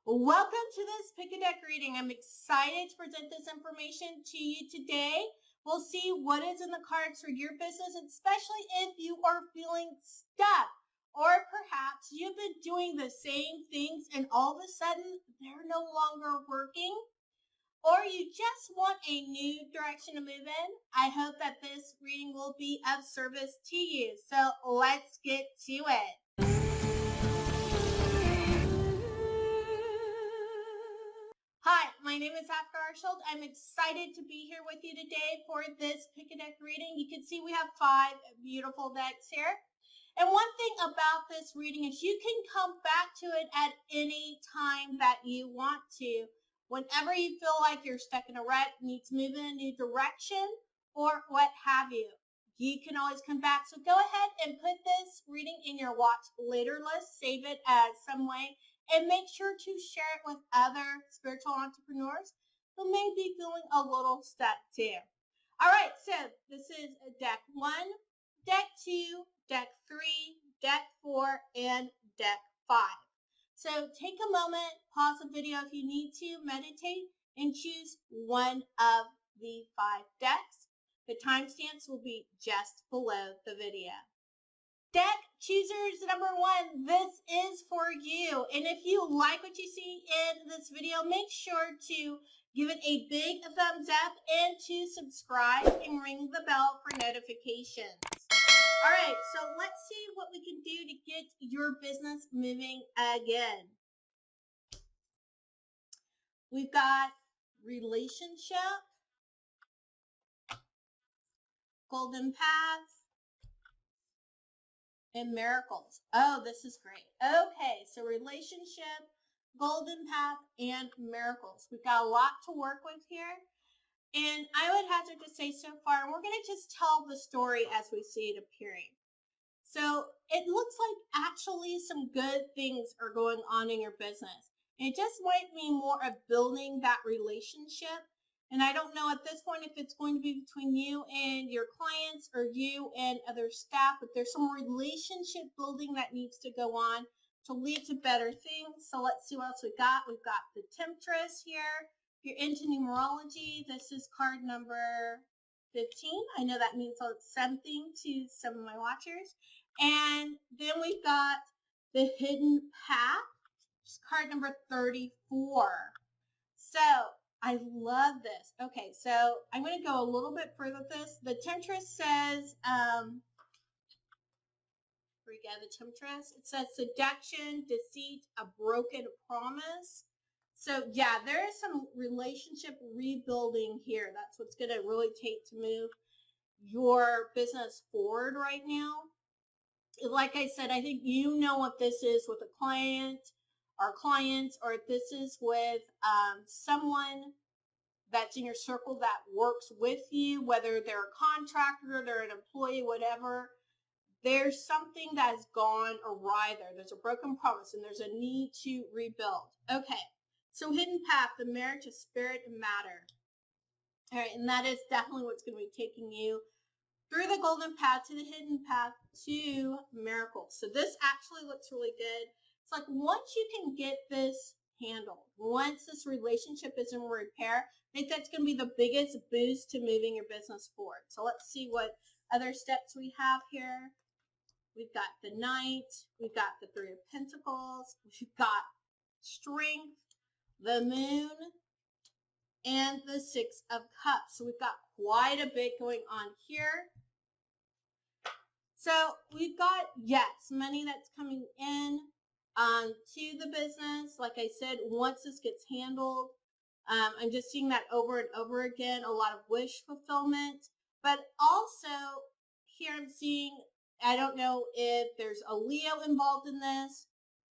Welcome to this pick a deck reading. I'm excited to present this information to you today. We'll see what is in the cards for your business, especially if you are feeling stuck or perhaps you've been doing the same things and all of a sudden they're no longer working, or you just want a new direction to move in. I hope that this reading will be of service to you. So let's get to it. Hi, my name is Archield. I'm excited to be here with you today for this pick a deck reading. You can see we have 5 beautiful decks here. And one thing about this reading is you can come back to it at any time that you want to. Whenever you feel like you're stuck in a rut, need to move in a new direction, or what have you. You can always come back. So go ahead and put this reading in your watch later list. Save it as some way. And make sure to share it with other spiritual entrepreneurs who may be feeling a little stuck too. All right, so this is deck 1, deck 2, deck 3, deck 4, and deck 5. So take a moment, pause the video if you need to, meditate, and choose one of the 5 decks. The timestamps will be just below the video. Deck choosers number 1, this is for you. And if you like what you see in this video, make sure to give it a big thumbs up and to subscribe and ring the bell for notifications. All right, so let's see what we can do to get your business moving again. We've got relationship, golden path, and miracles. Oh, this is great. Okay, so relationship, golden path, and miracles. We've got a lot to work with here. And I would hazard to say so far, and we're going to just tell the story as we see it appearing. So it looks like actually some good things are going on in your business. And it just might be more of building that relationship. And I don't know at this point if it's going to be between you and your clients or you and other staff, but there's some relationship building that needs to go on to lead to better things. So let's see what else we got. We've got the Temptress here. If you're into numerology, this is card number 15. I know that means something to some of my watchers. And then we've got the Hidden Path, which is card number 34. So I love this. Okay, so I'm going to go a little bit further with this. The Temptress says, the Temptress, it says seduction, deceit, a broken promise. So yeah, there is some relationship rebuilding here. That's what's going to really take to move your business forward right now. Like I said, I think you know what this is with a client, our clients, or if this is with someone that's in your circle that works with you, whether they're a contractor, they're an employee, whatever. There's something that's gone awry there. There's a broken promise and there's a need to rebuild. Okay, so Hidden Path, the marriage of spirit and matter. All right, and that is definitely what's going to be taking you through the golden path to the hidden path to miracles. So this actually looks really good. It's like once you can get this handled, once this relationship is in repair, I think that's going to be the biggest boost to moving your business forward. So let's see what other steps we have here. We've got the Knight, we've got the 3 of Pentacles, we've got Strength, the Moon, and the 6 of Cups. So we've got quite a bit going on here. So we've got, yes, money that's coming in to the business. Like I said, once this gets handled, I'm just seeing that over and over again, a lot of wish fulfillment. But also here I'm seeing, I don't know if there's a Leo involved in this.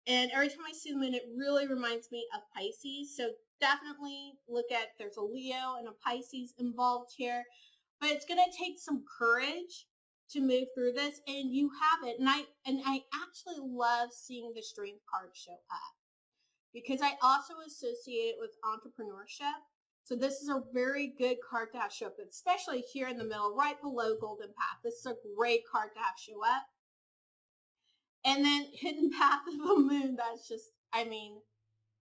And every time I see the moon, it really reminds me of Pisces. So definitely look at, there's a Leo and a Pisces involved here. But it's going to take some courage to move through this, and you have it. And I actually love seeing the Strength card show up because I also associate it with entrepreneurship. So this is a very good card to have show up, especially here in the middle, right below Golden Path. This is a great card to have show up. And then Hidden Path of the Moon, that's just, I mean,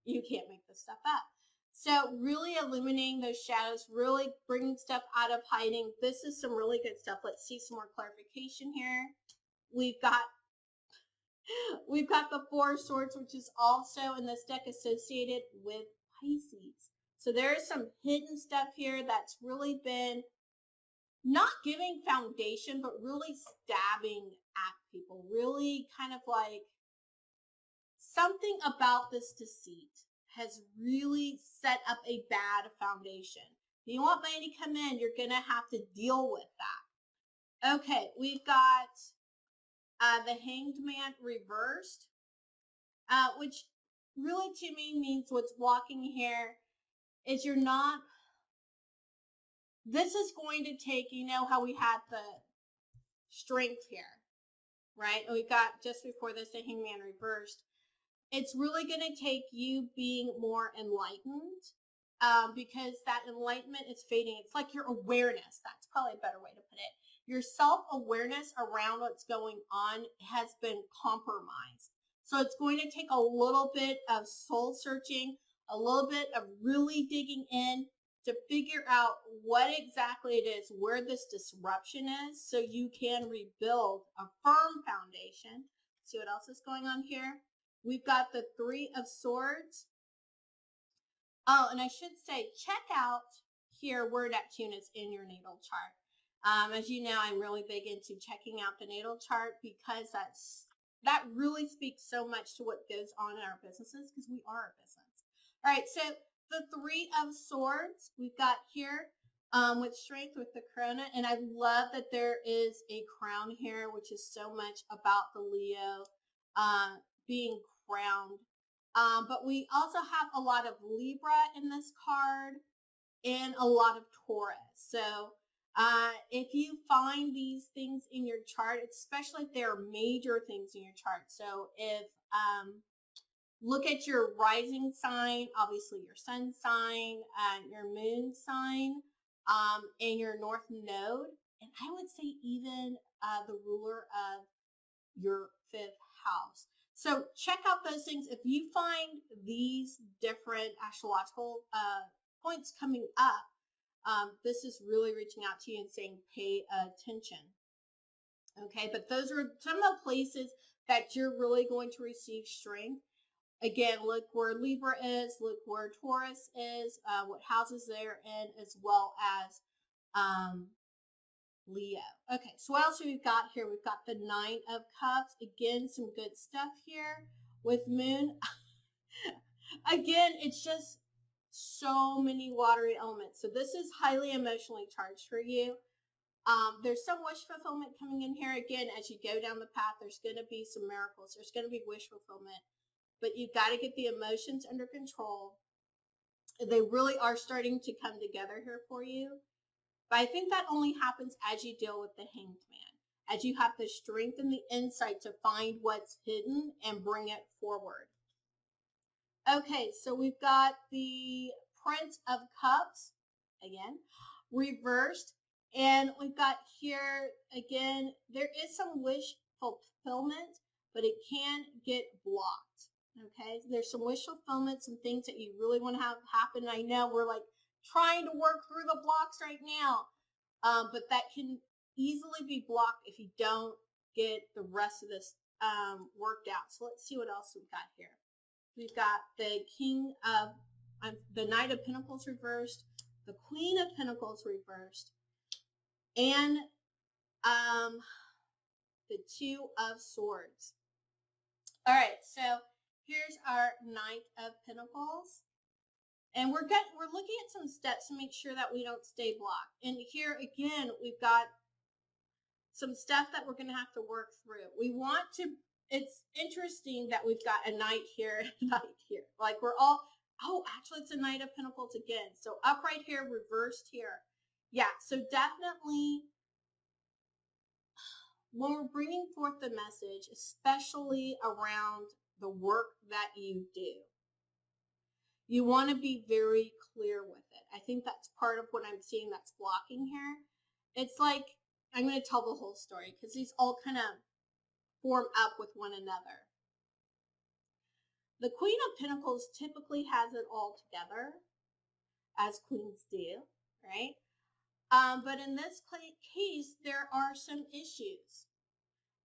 You can't make this stuff up. So really illuminating those shadows, really bringing stuff out of hiding. This is some really good stuff. Let's see some more clarification here. We've got the Four of Swords, which is also in this deck associated with Pisces. So there is some hidden stuff here that's really been not giving foundation, but really stabbing at people. Really kind of like something about this deceit has really set up a bad foundation. If you want money to come in, you're going to have to deal with that. Okay, we've got the Hanged Man reversed, which really to me means what's blocking here is you're not, this is going to take, you know how we had the Strength here, right? And we've got just before this the Hanged Man reversed. It's really going to take you being more enlightened because that enlightenment is fading. It's like your awareness. That's probably a better way to put it. Your self-awareness around what's going on has been compromised. So it's going to take a little bit of soul searching, a little bit of really digging in to figure out what exactly it is, where this disruption is, so you can rebuild a firm foundation. See what else is going on here? We've got the Three of Swords. Oh, and I should say, check out here where Neptune is in your natal chart. As you know, I'm really big into checking out the natal chart because that really speaks so much to what goes on in our businesses, because we are a business. All right, so the Three of Swords we've got here with Strength, with the Corona, and I love that there is a crown here, which is so much about the Leo being crowned. But we also have a lot of Libra in this card and a lot of Taurus. So if you find these things in your chart, especially if there are major things in your chart. So if look at your rising sign, obviously your sun sign, your moon sign, and your north node, and I would say even the ruler of your fifth house. So check out those things. If you find these different astrological points coming up, this is really reaching out to you and saying, pay attention. Okay, but those are some of the places that you're really going to receive strength. Again, look where Libra is, look where Taurus is, what houses they're in, as well as Leo. Okay, so what else have we got here? We've got the Nine of Cups. Again, some good stuff here with Moon. Again, it's just so many watery elements. So this is highly emotionally charged for you. There's some wish fulfillment coming in here. Again, as you go down the path, there's going to be some miracles. There's going to be wish fulfillment. But you've got to get the emotions under control. They really are starting to come together here for you. But I think that only happens as you deal with the Hanged Man, as you have the strength and the insight to find what's hidden and bring it forward. Okay, so we've got the Prince of Cups, again, reversed. And we've got here, again, there is some wish fulfillment, but it can get blocked. Okay, there's some wish fulfillment, some things that you really want to have happen. I know we're like trying to work through the blocks right now, but that can easily be blocked if you don't get the rest of this worked out. So let's see what else we've got here. We've got the King of, the Knight of Pentacles reversed, the Queen of Pentacles reversed, and the Two of Swords. All right, so here's our Knight of Pentacles. And we're looking at some steps to make sure that we don't stay blocked. And here again, we've got some stuff that we're going to have to work through. We want to, it's interesting that we've got a Knight here and a Knight here. Like we're all, oh, actually it's a Knight of Pentacles again. So upright here, reversed here. Yeah, so definitely when we're bringing forth the message, especially around the work that you do, you want to be very clear with it. I think that's part of what I'm seeing that's blocking here. It's like, I'm going to tell the whole story because these all kind of form up with one another. The Queen of Pentacles typically has it all together, as queens do, right? But in this case, there are some issues.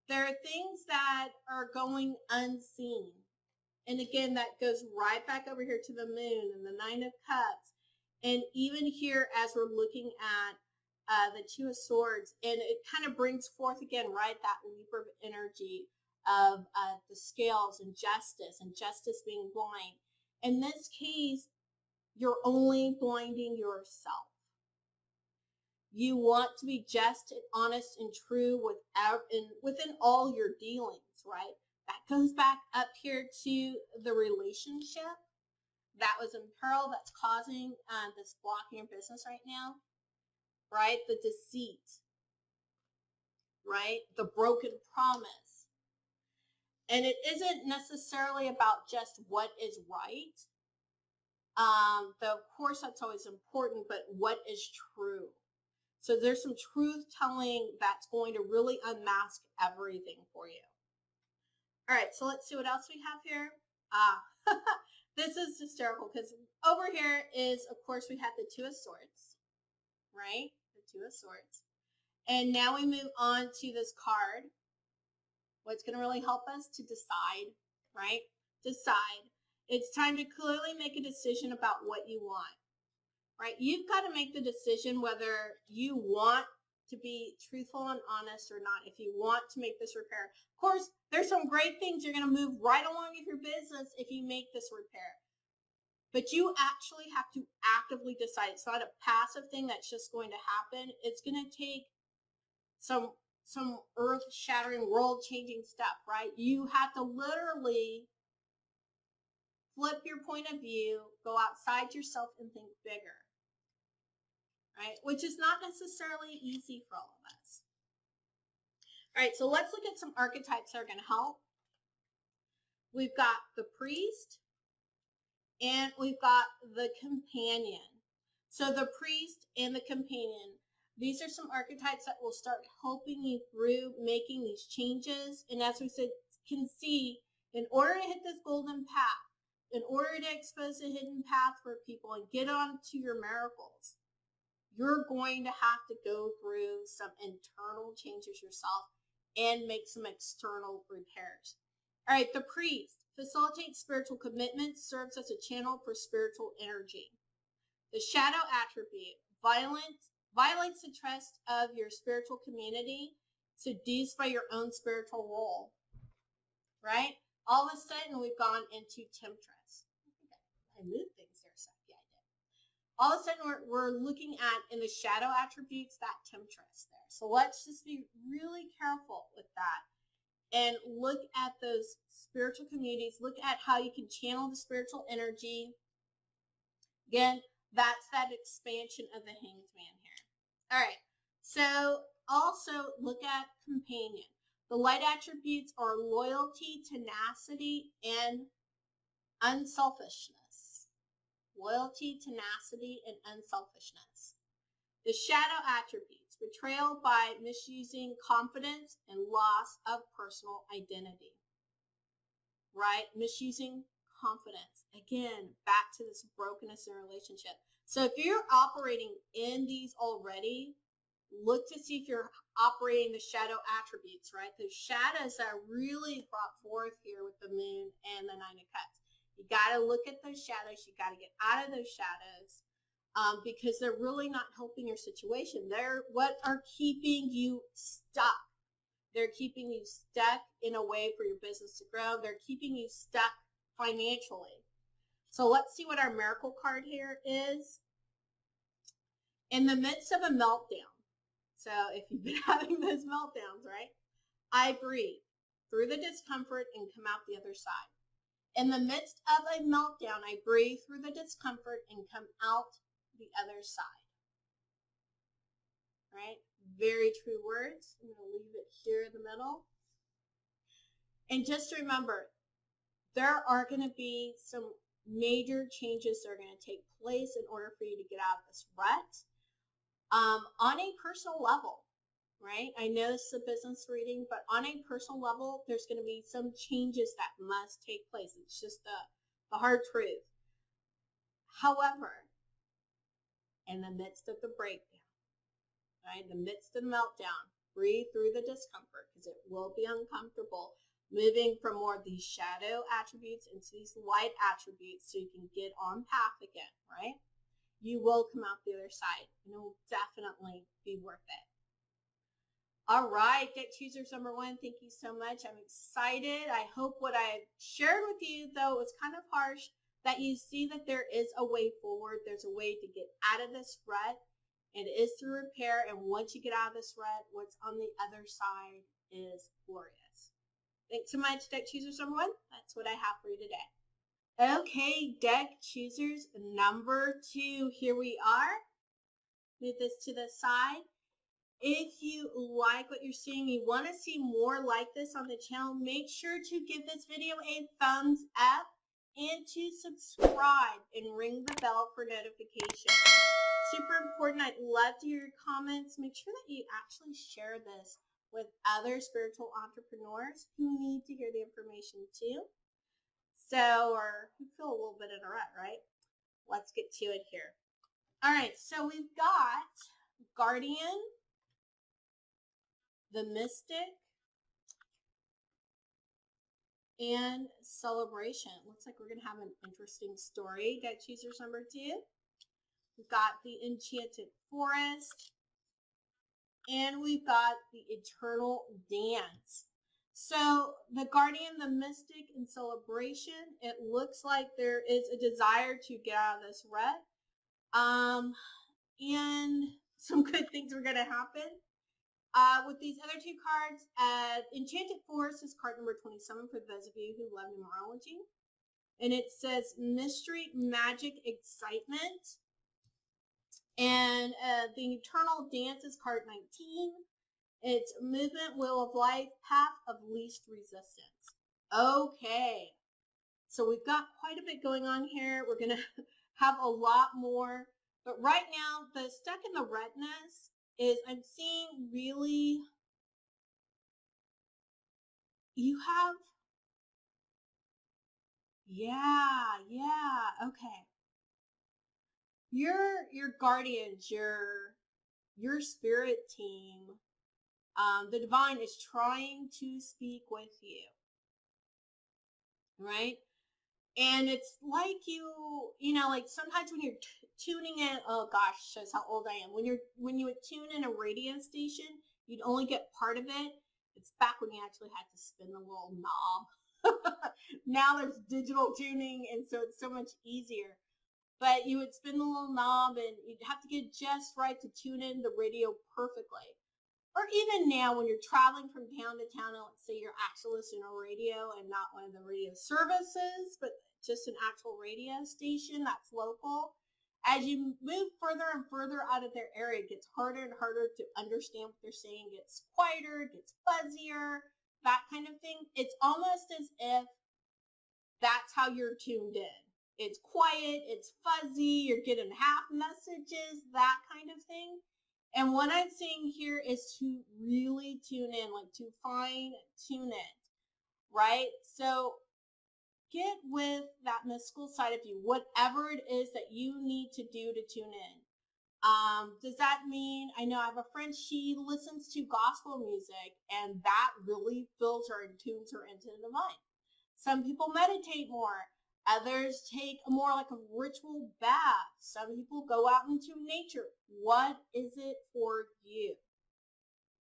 There are things that are going unseen. And again, that goes right back over here to the moon and the Nine of Cups. And even here, as we're looking at the Two of Swords, and it kind of brings forth again, right, that Libra energy of the scales and justice being blind. In this case, you're only blinding yourself. You want to be just and honest and true within all your dealings, right? That goes back up here to the relationship that was in peril, that's causing this block in your business right now, right? The deceit, right? The broken promise. And it isn't necessarily about just what is right. Though, of course, that's always important, but what is true? So there's some truth telling that's going to really unmask everything for you. All right, so let's see what else we have here. This is hysterical because over here is, of course, we have the Two of Swords, right? The Two of Swords. And now we move on to this card. What's going to really help us to decide, right? Decide. It's time to clearly make a decision about what you want, right? You've got to make the decision whether you want to be truthful and honest or not, if you want to make this repair. Of course, there's some great things you're going to move right along with your business if you make this repair. But you actually have to actively decide. It's not a passive thing that's just going to happen. It's going to take some earth-shattering, world-changing stuff, right? You have to literally flip your point of view, go outside yourself and think bigger, right? Which is not necessarily easy for all of us. All right, so let's look at some archetypes that are going to help. We've got the priest and we've got the companion. So the priest and the companion, these are some archetypes that will start helping you through making these changes. And as we said, can see, in order to hit this golden path, in order to expose the hidden path for people and get on to your miracles, you're going to have to go through some internal changes yourself and make some external repairs. All right, the priest facilitates spiritual commitment, serves as a channel for spiritual energy. The shadow attribute violates the trust of your spiritual community, seduced by your own spiritual role, right? All of a sudden, we've gone into temptress. I moved things there, so yeah, I did. All of a sudden, we're looking at, in the shadow attributes, that temptress there. So let's just be really careful with that and look at those spiritual communities. Look at how you can channel the spiritual energy. Again, that's that expansion of the Hanged Man here. All right, so also look at companion. The light attributes are loyalty, tenacity, and unselfishness. Loyalty, tenacity, and unselfishness. The shadow attributes, betrayal by misusing confidence and loss of personal identity. Right? Misusing confidence. Again, back to this brokenness in a relationship. So if you're operating in these already, look to see if you're operating the shadow attributes, right? Those shadows that are really brought forth here with the moon and the Nine of Cups. You got to look at those shadows. You got to get out of those shadows because they're really not helping your situation. They're what are keeping you stuck. They're keeping you stuck in a way for your business to grow. They're keeping you stuck financially. So let's see what our miracle card here is. In the midst of a meltdown. So if you've been having those meltdowns, right? I breathe through the discomfort and come out the other side. In the midst of a meltdown, I breathe through the discomfort and come out the other side. Right? Very true words. I'm going to leave it here in the middle. And just remember, there are going to be some major changes that are going to take place in order for you to get out of this rut. On a personal level, right? I know this is a business reading, but on a personal level, there's going to be some changes that must take place. It's just the hard truth. However, in the midst of the breakdown, right, in the midst of the meltdown, breathe through the discomfort because it will be uncomfortable, moving from more of these shadow attributes into these light attributes so you can get on path again, right? You will come out the other side, and it will definitely be worth it. All right, deck choosers number 1, thank you so much. I'm excited. I hope what I shared with you, though it was kind of harsh, that you see that there is a way forward. There's a way to get out of this rut. It is through repair, and once you get out of this rut, what's on the other side is glorious. Thanks so much, deck choosers number 1. That's what I have for you today. Okay, deck choosers number 2, here we are. Move this to the side. If you like what you're seeing, you want to see more like this on the channel, make sure to give this video a thumbs up and to subscribe and ring the bell for notifications. Super important. I'd love to hear your comments. Make sure that you actually share this with other spiritual entrepreneurs who need to hear the information too. Or who feel a little bit in a rut, right? Let's get to it here. All right, so we've got Guardian, the Mystic, and Celebration. Looks like we're going to have an interesting story. Deck choosers number 2. We've got the Enchanted Forest, and we've got the Eternal Dance. So the Guardian, the Mystic, and Celebration, it looks like there is a desire to get out of this rut. And some good things are going to happen. With these other 2 cards, Enchanted Forest is card number 27 for those of you who love numerology. And it says Mystery, Magic, Excitement. And the Eternal Dance is card 19. It's Movement, Will of Life, Path of Least Resistance. Okay. So we've got quite a bit going on here. We're going to have a lot more. But right now, the stuck in the rutness is I'm seeing really, you have, okay. Your guardians, your spirit team, the divine is trying to speak with you, right? And it's like you know, like sometimes when you're tuning in, oh gosh, shows how old I am. When you would tune in a radio station, you'd only get part of it. It's back when you actually had to spin the little knob. Now there's digital tuning, and so it's so much easier. But you would spin the little knob, and you'd have to get just right to tune in the radio perfectly. Or even now when you're traveling from town to town, and let's say you're actually listening to radio and not one of the radio services, but just an actual radio station that's local. As you move further and further out of their area, it gets harder and harder to understand what they're saying. It gets quieter, it gets fuzzier, that kind of thing. It's almost as if that's how you're tuned in. It's quiet, it's fuzzy, you're getting half messages, that kind of thing. And what I'm seeing here is to really tune in, like to fine tune it, right? So get with that mystical side of you, whatever it is that you need to do to tune in. Does that mean, I know I have a friend, she listens to gospel music, and that really fills her and tunes her into the divine. Some people meditate more. Others take a more like a ritual bath. Some people go out into nature. What is it for you?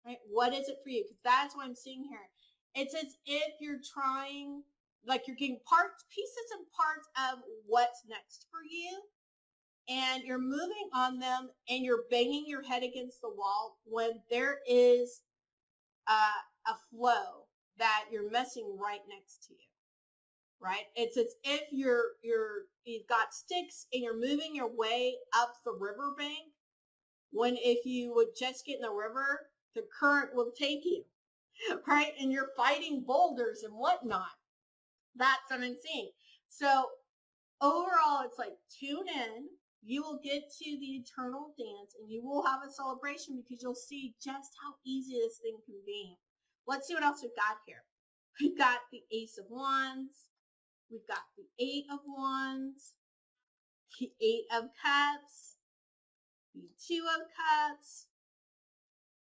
Right? What is it for you? Because that's what I'm seeing here. It's as if you're trying, like you're getting parts, pieces and parts of what's next for you. And you're moving on them and you're banging your head against the wall when there is a flow that you're messing right next to you. Right? It's as if you've got sticks and you're moving your way up the riverbank, when if you would just get in the river, the current will take you, right? And you're fighting boulders and whatnot. That's what I'm seeing. So overall, it's like tune in, you will get to the eternal dance and you will have a celebration because you'll see just how easy this thing can be. Let's see what else we've got here. We've got the Ace of Wands. We've got the Eight of Wands, the Eight of Cups, the Two of Cups,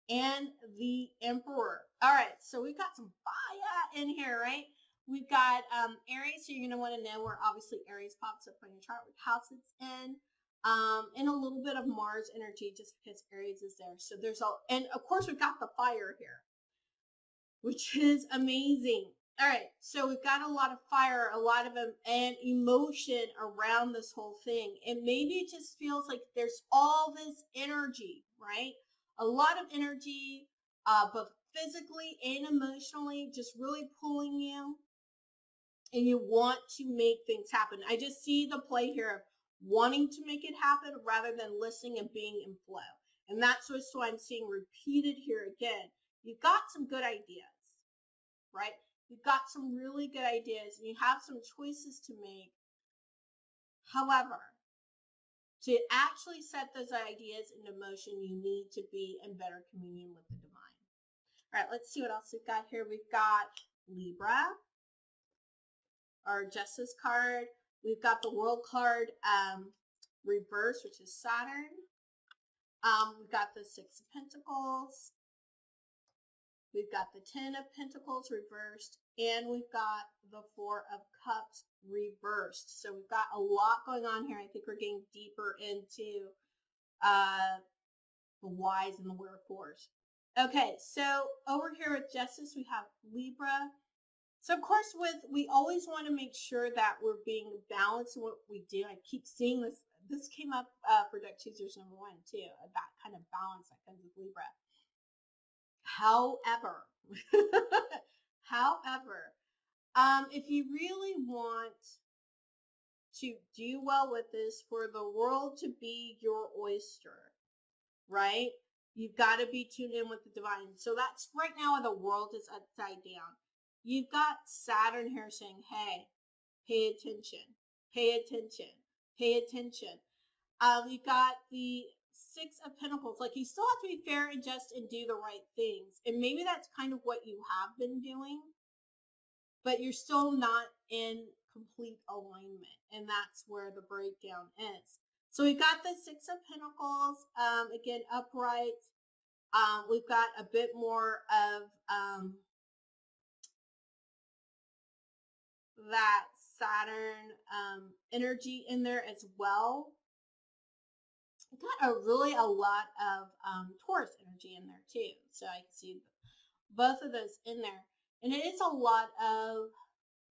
and the Emperor. All right, so we've got some fire in here, right? We've got Aries, so you're going to want to know where obviously Aries pops up on your chart, what house it's in, and a little bit of Mars energy just because Aries is there. So there's all, and of course we've got the fire here, which is amazing. All right, so we've got a lot of fire, a lot of and emotion around this whole thing. And maybe it just feels like there's all this energy, right? A lot of energy, both physically and emotionally, just really pulling you. And you want to make things happen. I just see the play here of wanting to make it happen rather than listening and being in flow. And that's what I'm seeing repeated here again. You've got some good ideas, right? You've got some really good ideas and you have some choices to make. However, to actually set those ideas into motion, you need to be in better communion with the divine. All right, let's see what else we've got here. We've got Libra, our Justice card. We've got the World card reverse, which is Saturn. We've got the Six of Pentacles. We've got the Ten of Pentacles reversed, and we've got the Four of Cups reversed. So we've got a lot going on here. I think we're getting deeper into the whys and the wherefores. Okay, so over here with Justice, we have Libra. So of course, we always want to make sure that we're being balanced in what we do. I keep seeing this. This came up for Deck Choosers #1 too. That kind of balance that comes with Libra. However, if you really want to do well with this, for the world to be your oyster, right? You've got to be tuned in with the divine. So that's right now the world is upside down. You've got Saturn here saying, hey, pay attention, pay attention, pay attention. You've got the Six of Pentacles. Like, you still have to be fair and just and do the right things. And maybe that's kind of what you have been doing, but you're still not in complete alignment. And that's where the breakdown is. So we've got the Six of Pentacles, again, upright. We've got a bit more of that Saturn energy in there as well. We've got a lot of Taurus energy in there too. So I can see both of those in there. And it is a lot of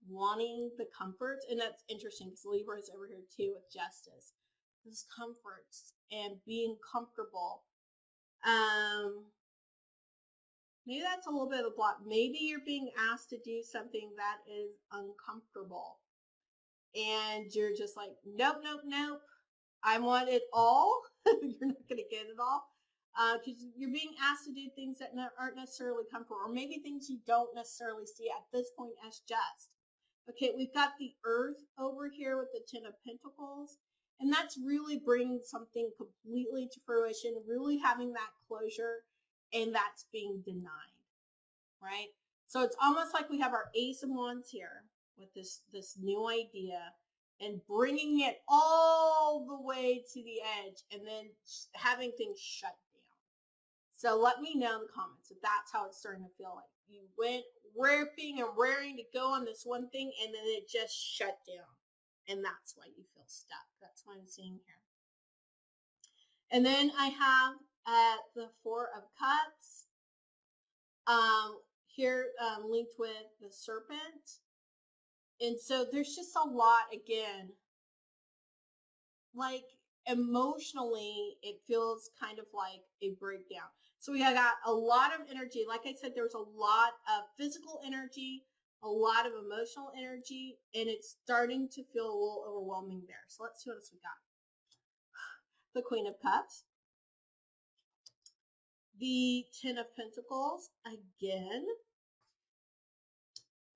wanting the comforts. And that's interesting because Libra is over here too with Justice. Those comforts and being comfortable. Maybe that's a little bit of a block. Maybe you're being asked to do something that is uncomfortable. And you're just like, nope, nope, nope. I want it all. You're not going to get it all. Because you're being asked to do things that aren't necessarily comfortable. Or maybe things you don't necessarily see at this point as just. Okay, we've got the Earth over here with the Ten of Pentacles. And that's really bringing something completely to fruition. Really having that closure. And that's being denied, right? So it's almost like we have our Ace of Wands here with this new idea and bringing it all the way to the edge and then having things shut down. So let me know in the comments if that's how it's starting to feel like. You went ripping and raring to go on this one thing and then it just shut down. And that's why you feel stuck. That's what I'm seeing here. And then I have the Four of Cups here linked with the Serpent. And so there's just a lot, again, like emotionally, it feels kind of like a breakdown. So we have got a lot of energy. Like I said, there's a lot of physical energy, a lot of emotional energy, and it's starting to feel a little overwhelming there. So let's see what else we got. The Queen of Cups. The Ten of Pentacles again,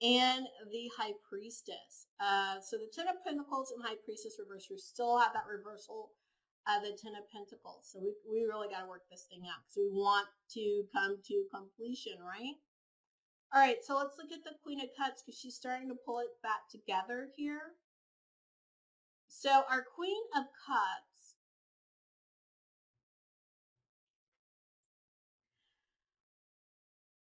and the High Priestess. So the Ten of Pentacles and High Priestess reverse. We still have that reversal the Ten of Pentacles. So we really got to work this thing out because we want to come to completion, right? All right, so let's look at the Queen of Cups because she's starting to pull it back together here. So our Queen of Cups,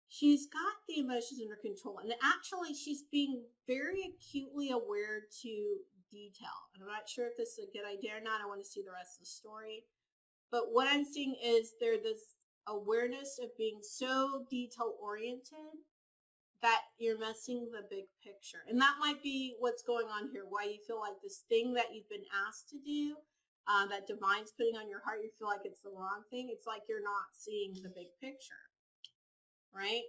she's got the emotions under control, and actually she's being very acutely aware to detail. And I'm not sure if this is a good idea or not. I want to see the rest of the story. But what I'm seeing is there's this awareness of being so detail oriented that you're missing the big picture. And that might be what's going on here, why you feel like this thing that you've been asked to do, that divine's putting on your heart, you feel like it's the wrong thing. It's like you're not seeing the big picture, right?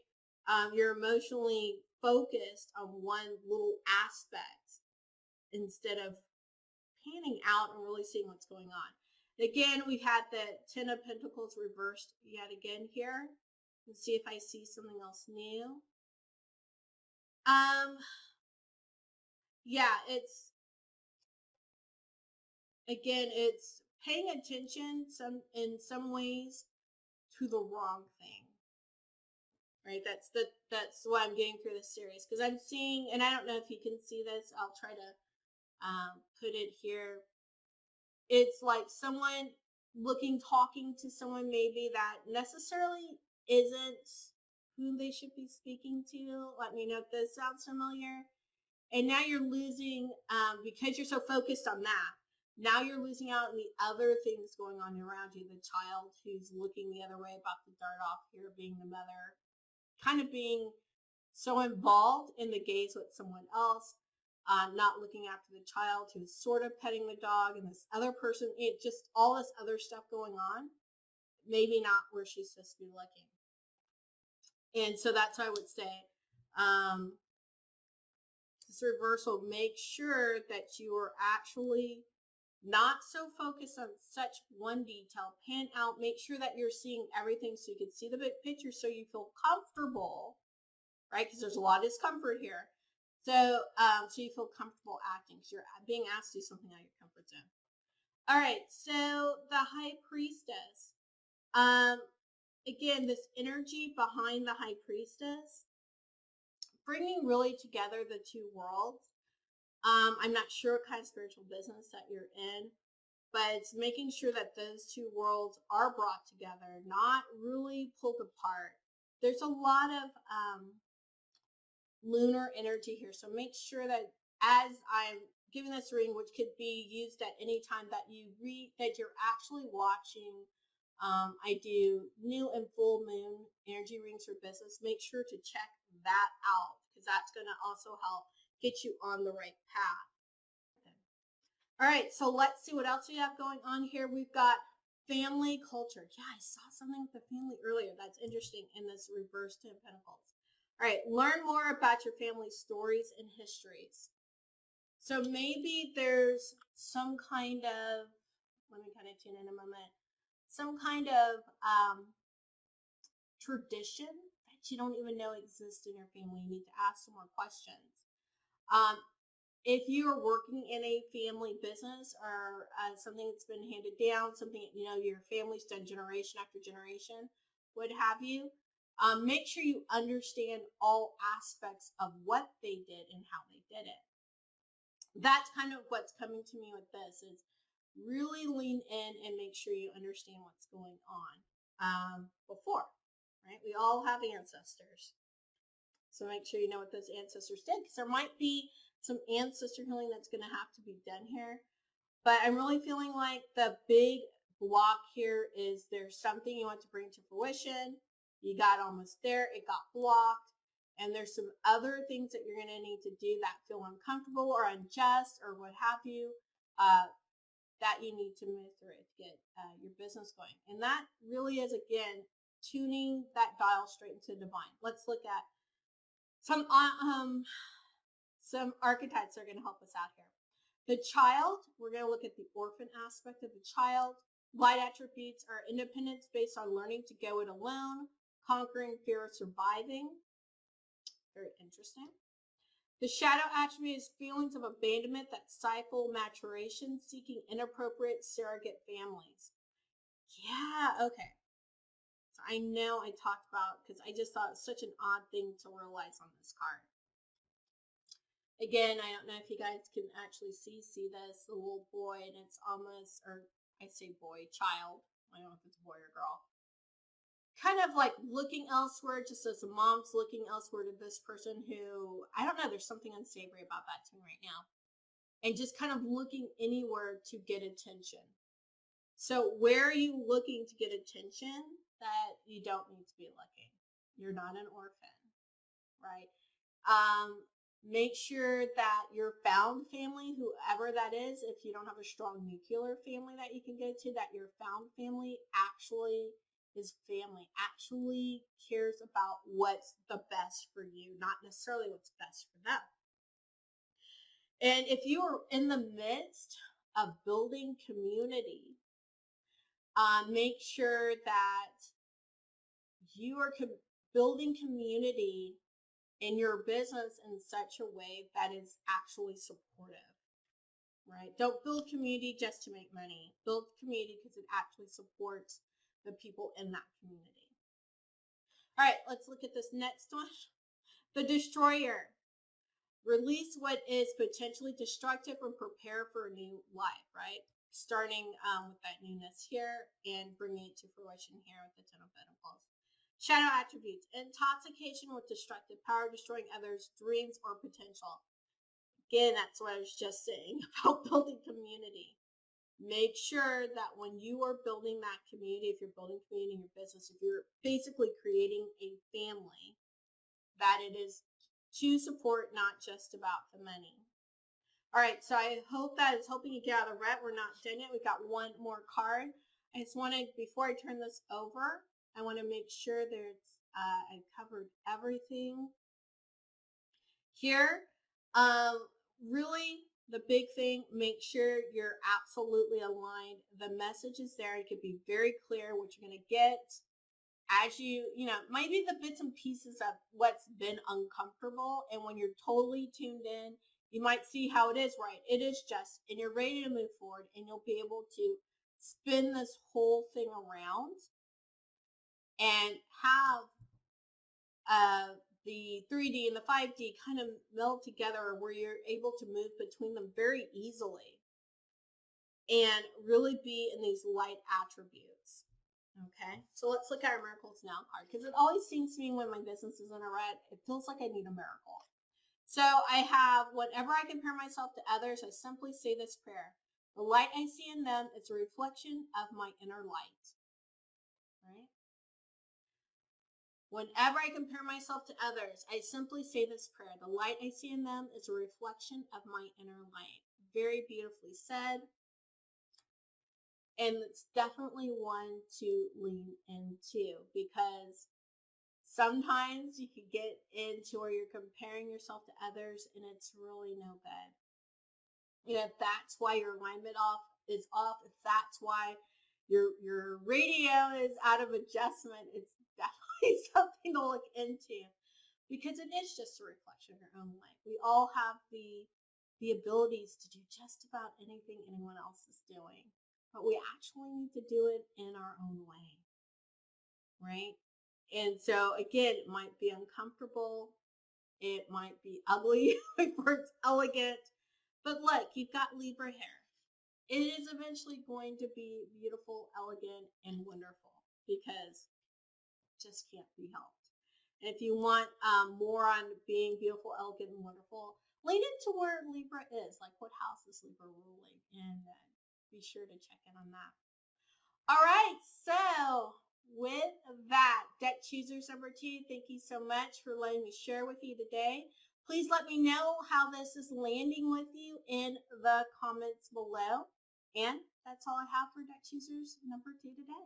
You're emotionally focused on one little aspect instead of panning out and really seeing what's going on. Again, we've had the Ten of Pentacles reversed yet again here. Let's see if I see something else new. Yeah, it's paying attention in some ways to the wrong thing. Right? That's why I'm getting through this series, because I'm seeing, and I don't know if you can see this, I'll try to put it here. It's like someone talking to someone maybe that necessarily isn't who they should be speaking to. Let me know if this sounds familiar. And now you're losing, because you're so focused on that, now you're losing out on the other things going on around you. The child who's looking the other way, about to dart off here, being the mother, kind of being so involved in the gaze with someone else, not looking after the child, who's sort of petting the dog, and this other person, just all this other stuff going on, maybe not where she's supposed to be looking. And so that's why I would say, this reversal, make sure that you are actually not so focused on such one detail. Pan out, make sure that you're seeing everything so you can see the big picture, so you feel comfortable, right? Because there's a lot of discomfort here. So, so you feel comfortable acting, because you're being asked to do something out of your comfort zone. All right, so the High Priestess. Again, this energy behind the High Priestess, bringing really together the two worlds. I'm not sure what kind of spiritual business that you're in, but it's making sure that those two worlds are brought together, not really pulled apart. There's a lot of lunar energy here, so make sure that as I'm giving this reading, which could be used at any time that you read, that you're actually watching. I do new and full moon energy readings for business. Make sure to check that out, because that's going to also help get you on the right path. All right, so let's see what else we have going on here. We've got family culture. Yeah, I saw something with the family earlier. That's interesting in this reverse Ten of Pentacles. All right, learn more about your family stories and histories. So maybe there's some kind of, let me kind of tune in a moment, some kind of tradition that you don't even know exists in your family. You need to ask some more questions. If you are working in a family business, or something that's been handed down, something, you know, your family's done generation after generation, what have you, make sure you understand all aspects of what they did and how they did it. That's kind of what's coming to me with this, is really lean in and make sure you understand what's going on before, right? We all have ancestors. So make sure you know what those ancestors did, because there might be some ancestor healing that's going to have to be done here. But I'm really feeling like the big block here is there's something you want to bring to fruition. You got almost there. It got blocked. And there's some other things that you're going to need to do that feel uncomfortable or unjust or what have you, that you need to move through to get your business going. And that really is, again, tuning that dial straight into the divine. Let's look at some archetypes that are going to help us out here. The child, we're going to look at the orphan aspect of the child. Light attributes are independence based on learning to go it alone, conquering fear of surviving. Very interesting. The shadow attribute is feelings of abandonment that stifle maturation, seeking inappropriate surrogate families. Yeah, okay. So I know I talked about, because I just thought it was such an odd thing to realize on this card. Again, I don't know if you guys can actually see this, the little boy, and it's almost, or I say boy, child. I don't know if it's a boy or girl. Kind of like looking elsewhere, just as a mom's looking elsewhere to this person who, I don't know, there's something unsavory about that to me right now. And just kind of looking anywhere to get attention. So where are you looking to get attention that you don't need to be looking? You're not an orphan, right? Make sure that your found family, whoever that is, if you don't have a strong nuclear family that you can go to, that your found family actually is family, actually cares about what's the best for you, not necessarily what's best for them. And if you are in the midst of building community, make sure that you are building community in your business in such a way that is actually supportive, right? Don't build community just to make money. Build community because it actually supports the people in that community. All right, let's look at this next one. The Destroyer. Release what is potentially destructive and prepare for a new life, right? Starting with that newness here and bringing it to fruition here with the Ten of Pentacles. Shadow attributes. Intoxication with destructive power, destroying others' dreams or potential. Again, that's what I was just saying about building community. Make sure that when you are building that community, if you're building community in your business, if you're basically creating a family, that it is to support, not just about the money. All right, so I hope that is helping you get out of the rut. We're not done yet. We've got one more card. I just wanted, before I turn this over, I want to make sure there's, I covered everything here. Really, the big thing, make sure you're absolutely aligned. The message is there. It could be very clear what you're going to get as you know, maybe the bits and pieces of what's been uncomfortable. And when you're totally tuned in, you might see how it is, right? It is just, and you're ready to move forward, and you'll be able to spin this whole thing around and have the 3D and the 5D kind of meld together where you're able to move between them very easily and really be in these light attributes. Okay, so let's look at our Miracles Now card, because it always seems to me when my business is in a rut, it feels like I need a miracle. So I have, whenever I compare myself to others, I simply say this prayer. The light I see in them is a reflection of my inner light. Right? Whenever I compare myself to others, I simply say this prayer. The light I see in them is a reflection of my inner light. Very beautifully said. And it's definitely one to lean into, because sometimes you can get into where you're comparing yourself to others and it's really no good. You know, if that's why your alignment is off, if that's why your radio is out of adjustment, it's definitely something to look into, because it is just a reflection of your own life. We all have the abilities to do just about anything anyone else is doing, but we actually need to do it in our own way, right? And so again, it might be uncomfortable, it might be ugly before it's elegant, but look, you've got Libra hair. It is eventually going to be beautiful, elegant, and wonderful, because it just can't be helped. And if you want more on being beautiful, elegant, and wonderful, lean into where Libra is, like what house is Libra ruling, and be sure to check in on that. All right, so with that, Deck Choosers number 2, thank you so much for letting me share with you today. Please let me know how this is landing with you in the comments below. And that's all I have for Deck Choosers number 2 today.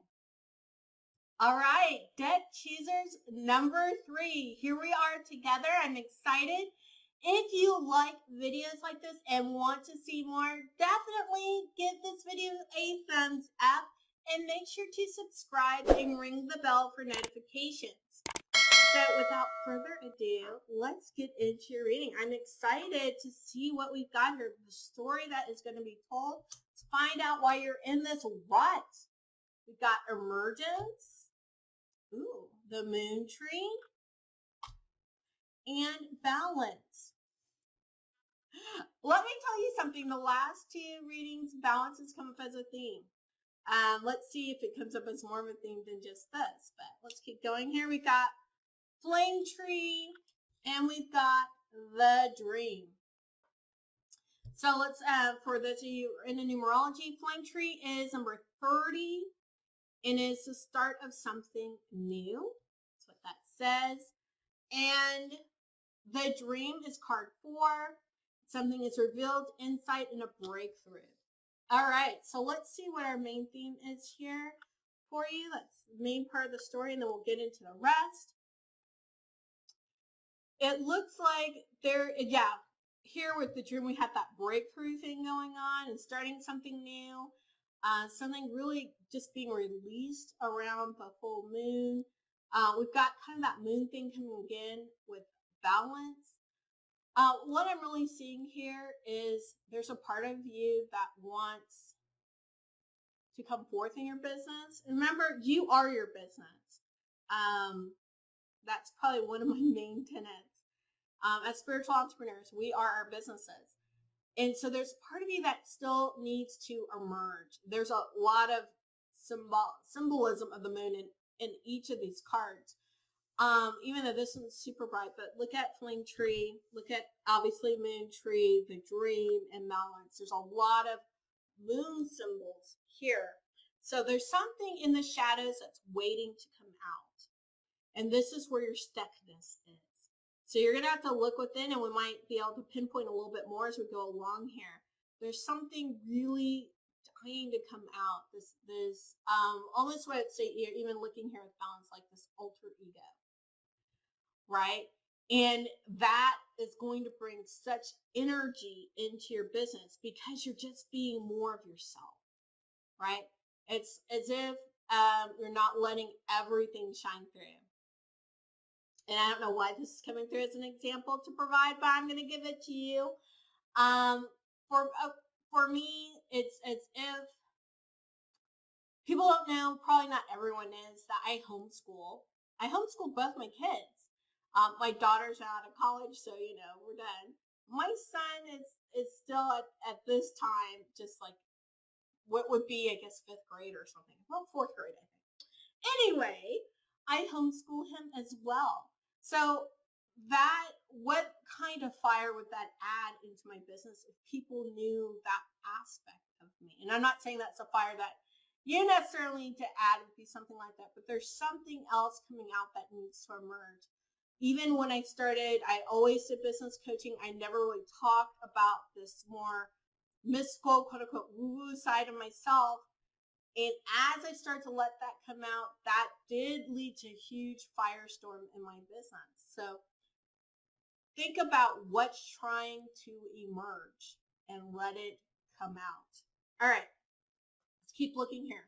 All right, Deck Choosers number 3. Here we are together. I'm excited. If you like videos like this and want to see more, definitely give this video a thumbs up and make sure to subscribe and ring the bell for notifications. So without further ado, let's get into your reading. I'm excited to see what we've got here, the story that is going to be told. Let's find out why you're in this rut. We've got emergence, the moon tree, and balance. Let me tell you something. The last two readings, balance has come up as a theme. Let's see if it comes up as more of a theme than just this. But let's keep going here. We've got flame tree, and we've got the dream. So let's, for those of you in the numerology, flame tree is number 30, and is the start of something new. That's what that says. And the dream is card 4. Something is revealed, insight, and a breakthrough. All right, so let's see what our main theme is here for you. That's the main part of the story, and then we'll get into the rest. It looks like here with the dream, we have that breakthrough thing going on and starting something new. Something really just being released around the full moon. We've got kind of that moon thing coming again with balance. What I'm really seeing here is there's a part of you that wants to come forth in your business. And remember, you are your business. That's probably one of my main tenets. As spiritual entrepreneurs, we are our businesses. And so there's part of you that still needs to emerge. There's a lot of symbolism of the moon in each of these cards. Even though this one's super bright, but look at flame tree, look at obviously moon tree, the dream, and balance. There's a lot of moon symbols here. So there's something in the shadows that's waiting to come out. And this is where your stuckness is. So you're going to have to look within, and we might be able to pinpoint a little bit more as we go along here. There's something really dying to come out. This almost what I'd say, even looking here with balance, like this alter ego. Right? And that is going to bring such energy into your business because you're just being more of yourself, right? It's as if you're not letting everything shine through. And I don't know why this is coming through as an example to provide, but I'm going to give it to you. For me, it's as if people don't know, probably not everyone is, that I homeschool. I homeschool both my kids. My daughter's out of college, so, we're done. My son is still at this time just like what would be, I guess, 5th grade or something. Well, 4th grade, I think. Anyway, I homeschool him as well. So what kind of fire would that add into my business if people knew that aspect of me? And I'm not saying that's a fire that you necessarily need to add would be something like that, but there's something else coming out that needs to emerge. Even when I started, I always did business coaching. I never really talked about this more mystical, quote unquote, woo-woo side of myself. And as I started to let that come out, that did lead to a huge firestorm in my business. So think about what's trying to emerge and let it come out. All right, let's keep looking here.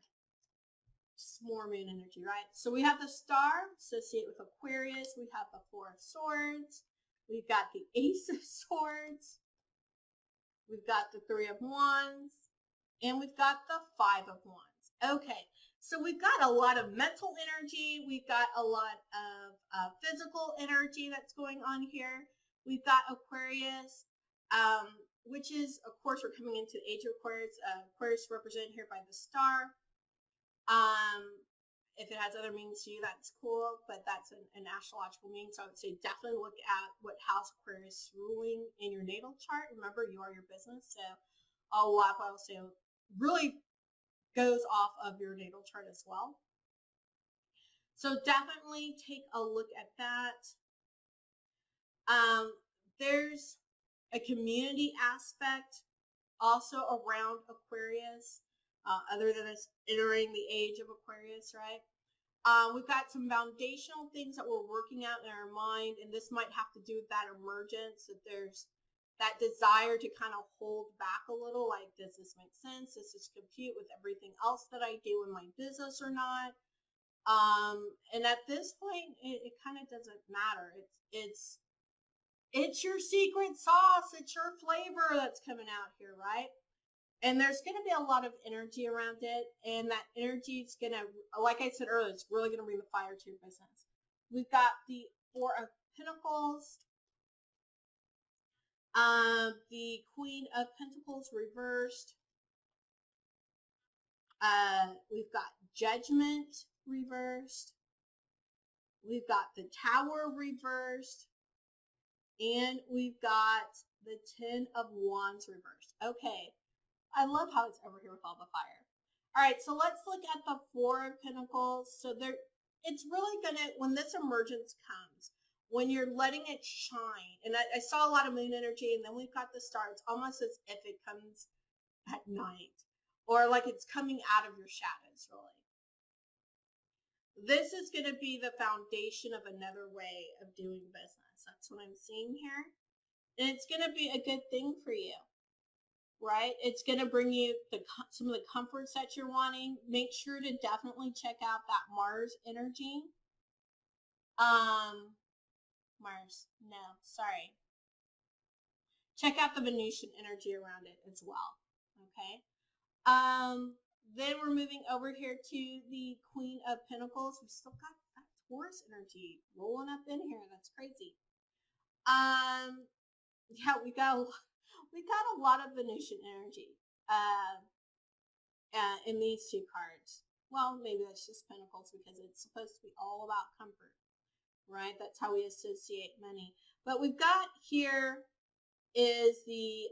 More moon energy, right? So we have the star associated with Aquarius. We have the 4 of Swords. We've got the Ace of Swords. We've got the 3 of Wands. And we've got the 5 of Wands. Okay, so we've got a lot of mental energy. We've got a lot of physical energy that's going on here. We've got Aquarius, which is, of course, we're coming into the age of Aquarius. Aquarius represented here by the star. If it has other meanings to you, that's cool, but that's an astrological meaning. So I would say definitely look at what house Aquarius is ruling in your natal chart. Remember, you are your business, so a lot of what I'll say really goes off of your natal chart as well. So definitely take a look at that. There's a community aspect also around Aquarius. Other than us entering the age of Aquarius, right? We've got some foundational things that we're working out in our mind, and this might have to do with that emergence, that there's that desire to kind of hold back a little, like, does this make sense? Does this compute with everything else that I do in my business or not? And at this point, it kind of doesn't matter. It's your secret sauce. It's your flavor that's coming out here, right? And there's going to be a lot of energy around it. And that energy is going to, like I said earlier, it's really going to bring the fire to your business. We've got the Four of Pentacles, the Queen of Pentacles reversed. We've got Judgment reversed. We've got the Tower reversed. And we've got the Ten of Wands reversed. Okay. I love how it's over here with all the fire. All right, so let's look at the Four of Pentacles. So it's really gonna, when this emergence comes, when you're letting it shine, and I saw a lot of moon energy, and then we've got the star. It's almost as if it comes at night, or like it's coming out of your shadows, really. This is going to be the foundation of another way of doing business. That's what I'm seeing here. And it's going to be a good thing for you, right? It's going to bring you some of the comforts that you're wanting. Make sure to definitely check out that Mars energy. Mars, no, sorry. Check out the Venusian energy around it as well, okay? Then we're moving over here to the Queen of Pentacles. We've still got that Taurus energy rolling up in here. That's crazy. Yeah, we got a lot of Venusian energy in these two cards. Well, maybe that's just Pentacles because it's supposed to be all about comfort, right? That's how we associate money. But we've got here is the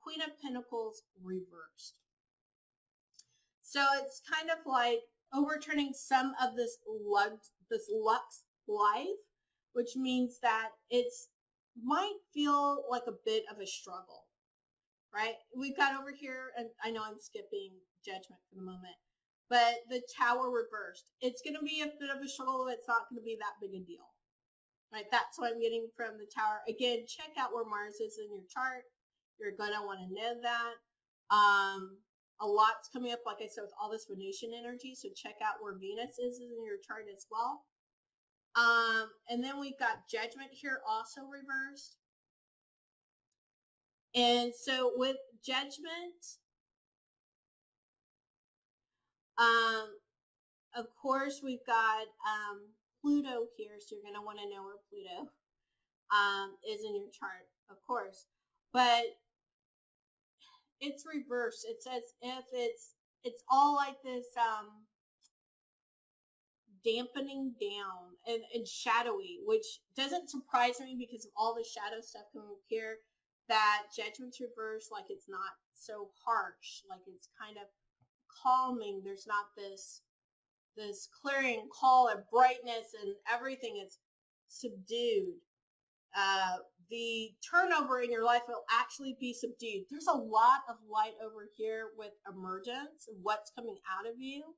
Queen of Pentacles reversed. So it's kind of like overturning some of this Lux life, which means that it's might feel like a bit of a struggle, right? We've got over here, and I know I'm skipping Judgment for the moment, but the Tower reversed. It's going to be a bit of a struggle. It's not going to be that big a deal, right? That's what I'm getting from the Tower. Again, check out where Mars is in your chart. You're going to want to know that. A lot's coming up, like I said, with all this Venusian energy, so check out where Venus is in your chart as well. And then we've got Judgment here also reversed. And so with Judgment, of course, we've got Pluto here, so you're going to want to know where Pluto is in your chart, of course. But it's reversed. It's as if it's all like this dampening down and shadowy, which doesn't surprise me because of all the shadow stuff coming up here. That Judgment's reversed, like it's not so harsh, like it's kind of calming. There's not this clearing call of brightness and everything is subdued. The turnover in your life will actually be subdued. There's a lot of light over here with emergence and what's coming out of you.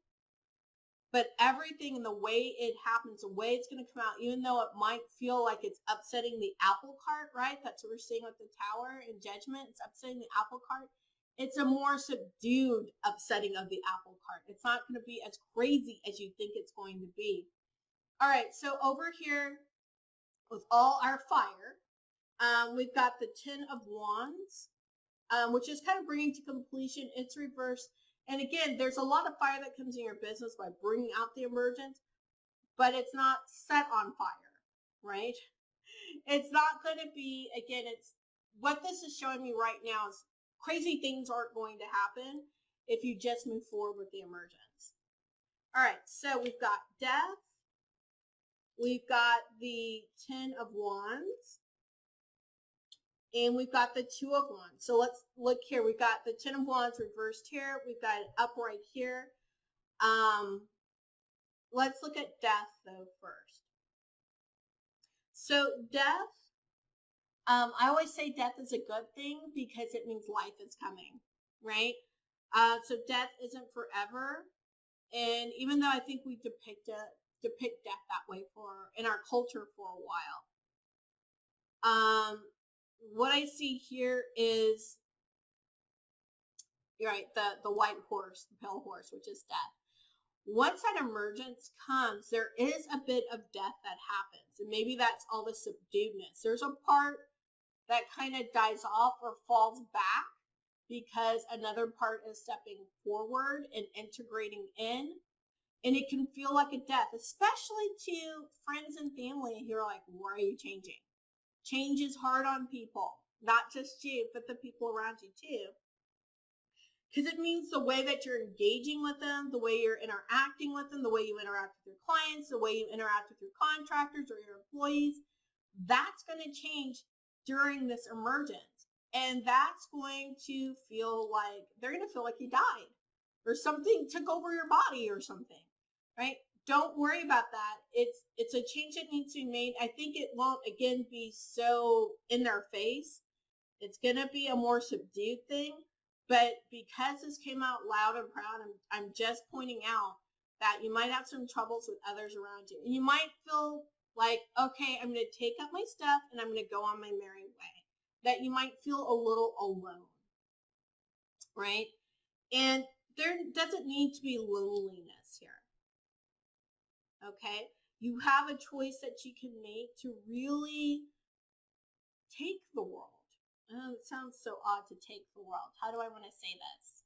But everything and the way it happens, the way it's going to come out, even though it might feel like it's upsetting the apple cart, right? That's what we're seeing with the Tower and Judgment. It's upsetting the apple cart. It's a more subdued upsetting of the apple cart. It's not going to be as crazy as you think it's going to be. All right, so over here with all our fire, we've got the Ten of Wands, which is kind of bringing to completion. It's reversed. And again, there's a lot of fire that comes in your business by bringing out the emergence, but it's not set on fire, right? It's not going to be, again, it's what this is showing me right now is crazy things aren't going to happen if you just move forward with the emergence. All right, so we've got Death. We've got the Ten of Wands. And we've got the Two of Wands. So let's look here. We've got the Ten of Wands reversed here. We've got it upright here. Let's look at Death, though, first. So Death, I always say death is a good thing because it means life is coming, right? So death isn't forever. And even though I think we depict death that way in our culture for a while, what I see here is, you're right, the white horse, the pale horse, which is death. once that emergence comes, there is a bit of death that happens. And maybe that's all the subduedness. There's a part that kind of dies off or falls back because another part is stepping forward and integrating in. And it can feel like a death, especially to friends and family who are like, why are you changing? Change is hard on people, not just you, but the people around you too. Because it means the way that you're engaging with them, the way you're interacting with them, the way you interact with your clients, the way you interact with your contractors or your employees, that's going to change during this emergence. And that's going to feel like, they're going to feel like you died or something took over your body or something, right? Don't worry about that. It's a change that needs to be made. I think it won't, again, be so in their face. It's going to be a more subdued thing. But because this came out loud and proud, I'm just pointing out that you might have some troubles with others around you. And you might feel like, okay, I'm going to take up my stuff and I'm going to go on my merry way. That you might feel a little alone, right? And there doesn't need to be loneliness here, okay? You have a choice that you can make to really take the world. Oh, it sounds so odd to take the world. How do I want to say this?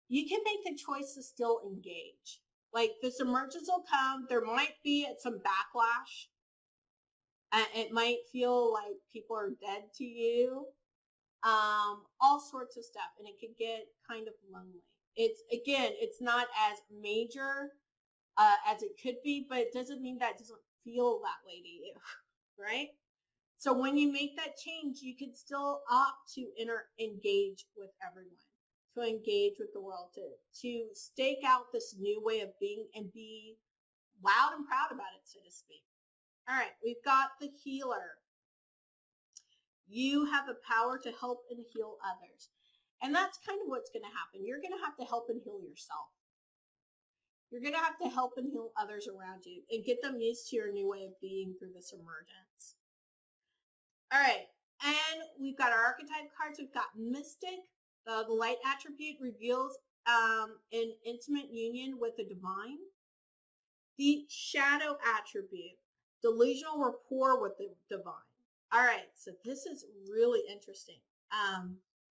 You can make the choice to still engage. Like, this emergence will come. There might be some backlash. It might feel like people are dead to you. All sorts of stuff. And it could get kind of lonely. It's not as major as it could be, but it doesn't mean that it doesn't feel that way to you, right? So when you make that change, you can still opt to engage with everyone, to engage with the world, to stake out this new way of being and be loud and proud about it, so to speak. All right, we've got the healer. You have the power to help and heal others. And that's kind of what's going to happen. You're going to have to help and heal yourself. You're going to have to help and heal others around you and get them used to your new way of being through this emergence. All right, and we've got our archetype cards. We've got Mystic. The light attribute reveals an intimate union with the divine. The shadow attribute, delusional rapport with the divine. All right, so this is really interesting.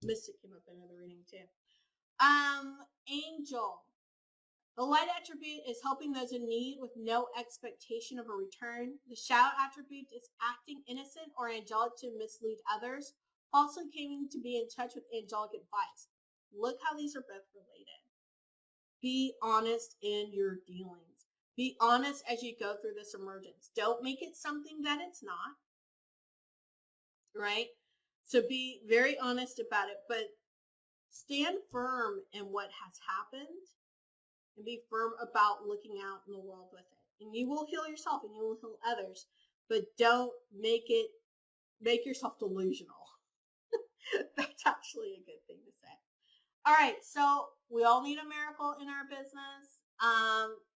Mystic came up in another reading too. Angel. The light attribute is helping those in need with no expectation of a return. The shadow attribute is acting innocent or angelic to mislead others, falsely claiming to be in touch with angelic advice. Look how these are both related. Be honest in your dealings. Be honest as you go through this emergence. Don't make it something that it's not, right? So be very honest about it, but stand firm in what has happened. And be firm about looking out in the world with it. And you will heal yourself and you will heal others, but don't make yourself delusional. That's actually a good thing to say. All right, so we all need a miracle in our business.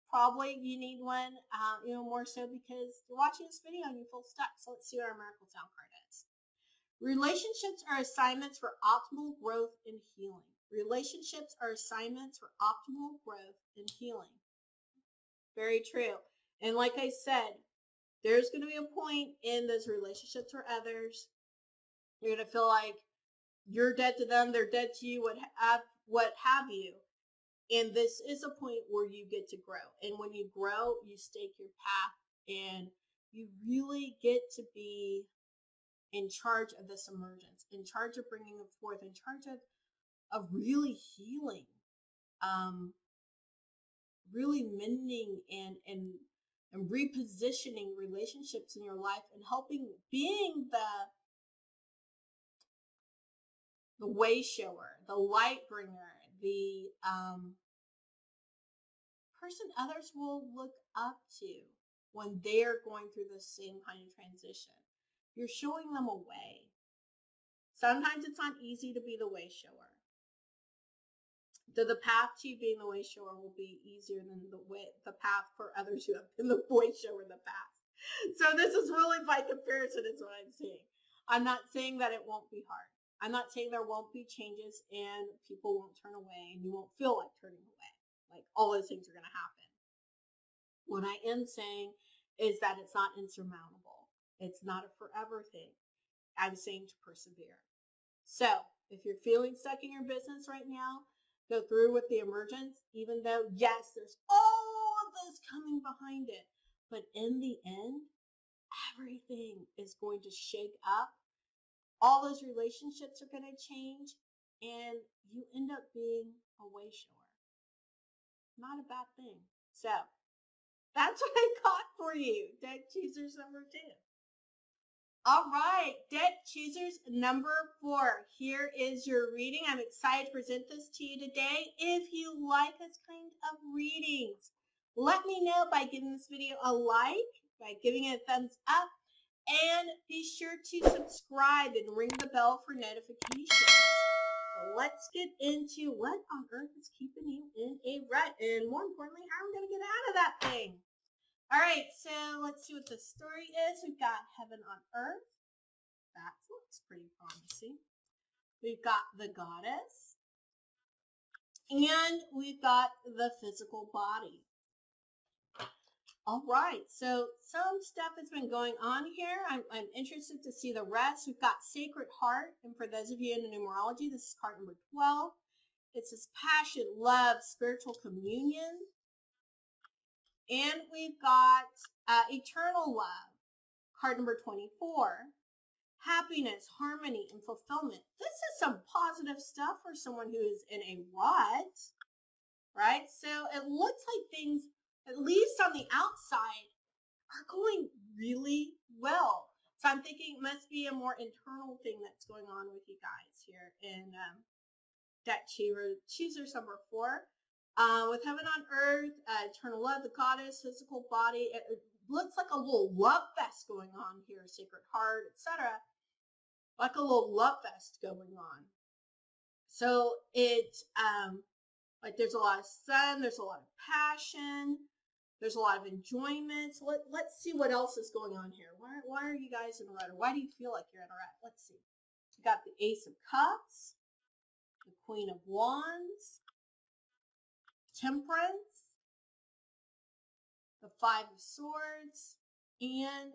Probably you need one, more so because you're watching this video and you feel stuck. So let's see what our miracle sound card is. Relationships are assignments for optimal growth and healing. Relationships are assignments for optimal growth and healing. Very true. And like I said, there's going to be a point in those relationships for others. You're going to feel like you're dead to them, they're dead to you, what have you. And this is a point where you get to grow. And when you grow, you stake your path and you really get to be in charge of this emergence, in charge of bringing it forth, in charge of really healing, really mending and repositioning relationships in your life and helping, being the way shower, the light bringer, the person others will look up to when they're going through the same kind of transition. You're showing them a way. Sometimes it's not easy to be the way shower. The path to you being the way shower will be easier than the path for others who have been the way shower in the past. So this is really by comparison is what I'm saying. I'm not saying that it won't be hard. I'm not saying there won't be changes and people won't turn away and you won't feel like turning away. Like all those things are going to happen. What I am saying is that it's not insurmountable. It's not a forever thing. I'm saying to persevere. So if you're feeling stuck in your business right now, go through with the emergence, even though, yes, there's all of this coming behind it. But in the end, everything is going to shake up. All those relationships are going to change, and you end up being a way shower. Not a bad thing. So that's what I got for you, deck choosers number 2. All right, deck choosers number 4. Here is your reading. I'm excited to present this to you today. If you like this kind of readings, let me know by giving this video a like, by giving it a thumbs up, and be sure to subscribe and ring the bell for notifications. So let's get into what on earth is keeping you in a rut, and more importantly, how we're going to get out of that thing. All right, so let's see what the story is. We've got Heaven on Earth. That looks pretty promising. We've got the Goddess. And we've got the physical body. All right, so some stuff has been going on here. I'm interested to see the rest. We've got Sacred Heart. And for those of you in numerology, this is card number 12. It says passion, love, spiritual communion. And we've got Eternal Love, card number 24. Happiness, harmony, and fulfillment. This is some positive stuff for someone who is in a rut, right? So it looks like things, at least on the outside, are going really well. So I'm thinking it must be a more internal thing that's going on with you guys here in deck choosers number 4. With Heaven on Earth, Eternal Love, the Goddess, physical body, it looks like a little love fest going on here, Sacred Heart, etc. Like a little love fest going on. So it's like there's a lot of sun, there's a lot of passion, there's a lot of enjoyment. So let's see what else is going on here. Why are you guys in a rut? Or why do you feel like you're in a rut? Let's see. You got the Ace of Cups, the Queen of Wands, Temperance, the Five of Swords, and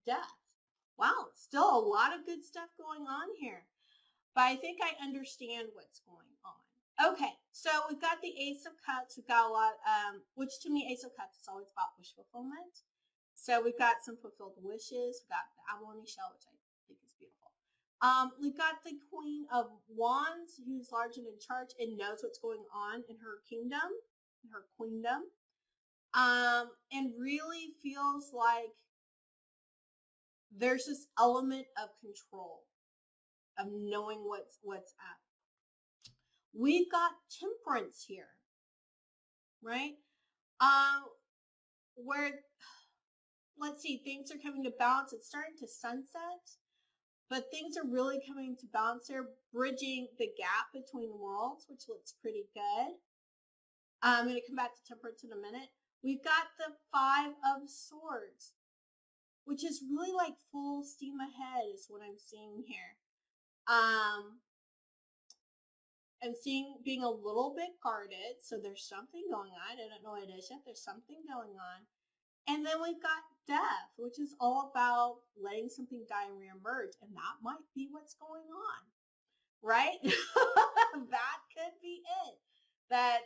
Death. Wow, still a lot of good stuff going on here. But I think I understand what's going on. Okay, so we've got the Ace of Cups. We've got a lot, which to me, Ace of Cups is always about wish fulfillment. So we've got some fulfilled wishes. We've got the abalone shell, which I think is beautiful. We've got the Queen of Wands, who's large and in charge and knows what's going on in her kingdom, in her queendom, and really feels like there's this element of control, of knowing what's up. We've got Temperance here, right? Where, let's see, things are coming to balance. It's starting to sunset, but things are really coming to balance here, bridging the gap between worlds, which looks pretty good. I'm going to come back to Temperance in a minute. We've got the Five of Swords, which is really like full steam ahead is what I'm seeing here. I'm seeing being a little bit guarded, so there's something going on. I don't know what it is yet. There's something going on. And then we've got Death, which is all about letting something die and reemerge, and that might be what's going on, right? That could be it. That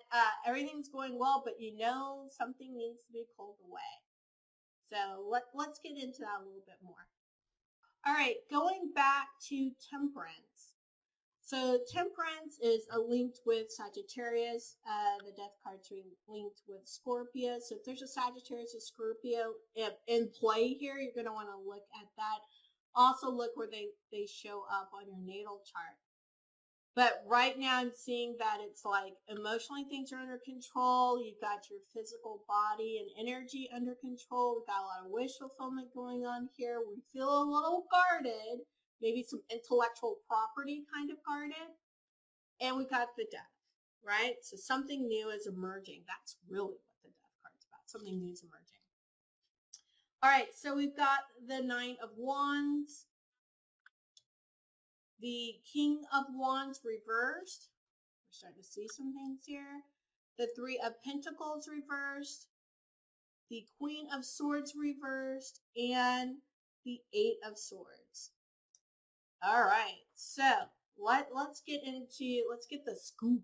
everything's going well, but you know something needs to be pulled away. So let's get into that a little bit more. All right, going back to Temperance. So Temperance is linked with Sagittarius. The Death card's linked with Scorpio. So if there's a Sagittarius or Scorpio in play here, you're going to want to look at that. Also look where they show up on your natal chart. But right now I'm seeing that it's like emotionally things are under control. You've got your physical body and energy under control. We've got a lot of wish fulfillment going on here. We feel a little guarded. Maybe some intellectual property kind of guarded. And we got the Death, right? So something new is emerging. That's really what the Death card's about. Something new is emerging. All right, so we've got the Nine of Wands, the King of Wands reversed. We're starting to see some things here. the Three of Pentacles reversed, the Queen of Swords reversed, and the Eight of Swords. All right, so let's get the scoop,